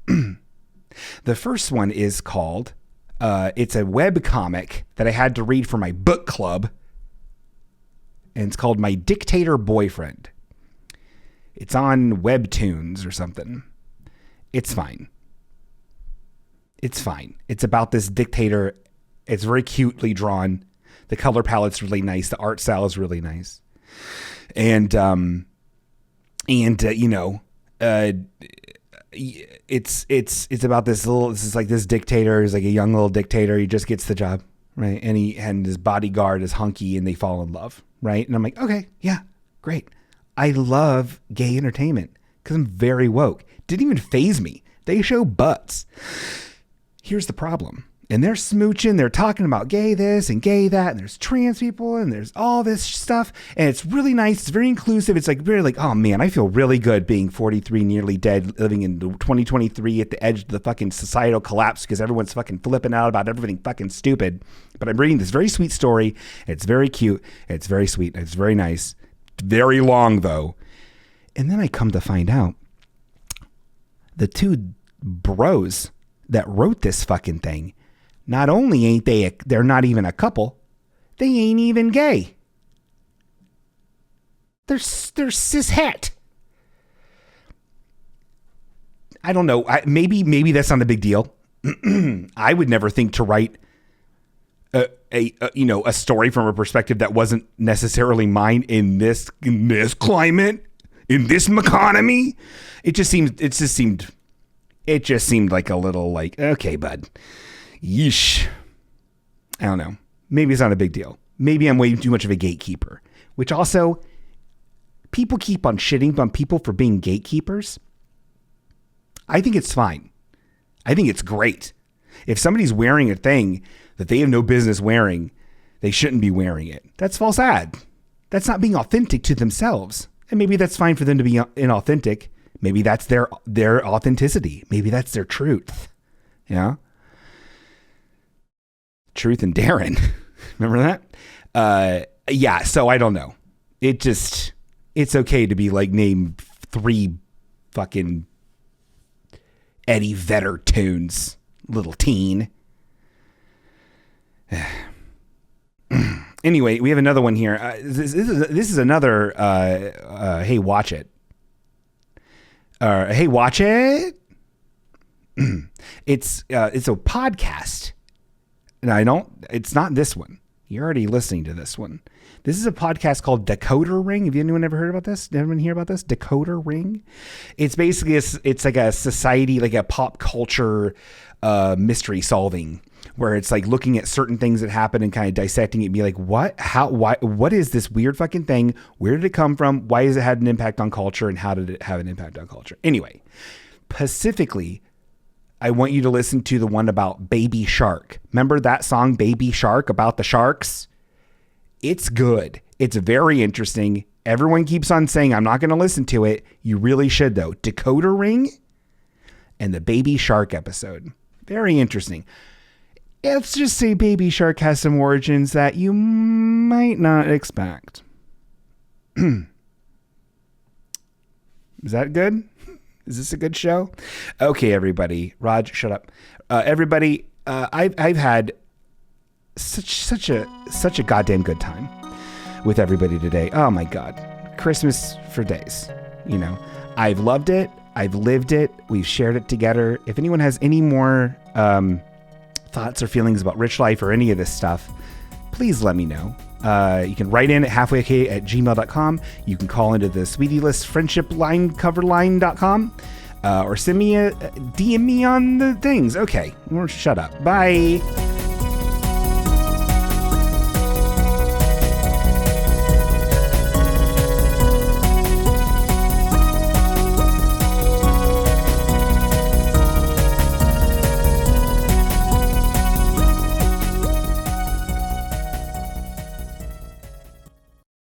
The first one is called, it's a web comic that I had to read for my book club. And it's called My Dictator Boyfriend. It's on Webtoons or something. It's fine. It's fine. It's about this dictator. It's very cutely drawn. The color palette's really nice. The art style is really nice. And And it's about this dictator. He's like a young little dictator. He just gets the job, right? And his bodyguard is hunky, and they fall in love, right? And I'm like, okay, yeah, great. I love gay entertainment because I'm very woke. Didn't even faze me. They show butts. Here's the problem. And they're smooching, they're talking about gay this and gay that, and there's trans people, and there's all this stuff, and it's really nice, it's very inclusive, it's like really like, oh man, I feel really good being 43, nearly dead, living in 2023 at the edge of the fucking societal collapse because everyone's fucking flipping out about everything fucking stupid. But I'm reading this very sweet story, it's very cute, it's very sweet, it's very nice, very long though. And then I come to find out the two bros that wrote this fucking thing, not only ain't they're not even a couple, they ain't even gay. They're cishet. I don't know. Maybe that's not a big deal. I would never think to write a story from a perspective that wasn't necessarily mine in this climate, in this economy. It just seemed like a little like, okay, bud. Yeesh. I don't know. Maybe it's not a big deal. Maybe I'm way too much of a gatekeeper, which also people keep on shitting on people for being gatekeepers. I think it's fine. I think it's great. If somebody's wearing a thing that they have no business wearing, they shouldn't be wearing it. That's false ad. That's not being authentic to themselves. And maybe that's fine for them to be inauthentic. Maybe that's their authenticity. Maybe that's their truth. Yeah. Truth and Darren. Remember that? Yeah, so I don't know. It's okay to be like name 3 fucking Eddie Vedder tunes, little teen. Anyway, we have another one here. This is another hey, watch it. Hey, watch it. It's a podcast. And it's not this one. You're already listening to this one. This is a podcast called Decoder Ring. Have anyone ever heard about this? Did anyone hear about this? Decoder Ring? It's basically, it's like a society, like a pop culture mystery solving, where it's like looking at certain things that happen and kind of dissecting it and be like, what, how, why, what is this weird fucking thing? Where did it come from? Why has it had an impact on culture? And how did it have an impact on culture? Anyway, specifically, I want you to listen to the one about Baby Shark. Remember that song, Baby Shark, about the sharks? It's good. It's very interesting. Everyone keeps on saying, I'm not going to listen to it. You really should, though. Decoder Ring and the Baby Shark episode. Very interesting. Let's just say Baby Shark has some origins that you might not expect. Is that good? Is this a good show? Okay, everybody. Raj, shut up. Everybody, I've had such a goddamn good time with everybody today. Oh my God. Christmas for days. I've loved it. I've lived it. We've shared it together. If anyone has any more thoughts or feelings about Rich Life or any of this stuff, please let me know. You can write in at halfwayok@gmail.com. You can call into the Sweetie List friendship line, coverline.com, or send me DM me on the things. Okay, shut up. Bye.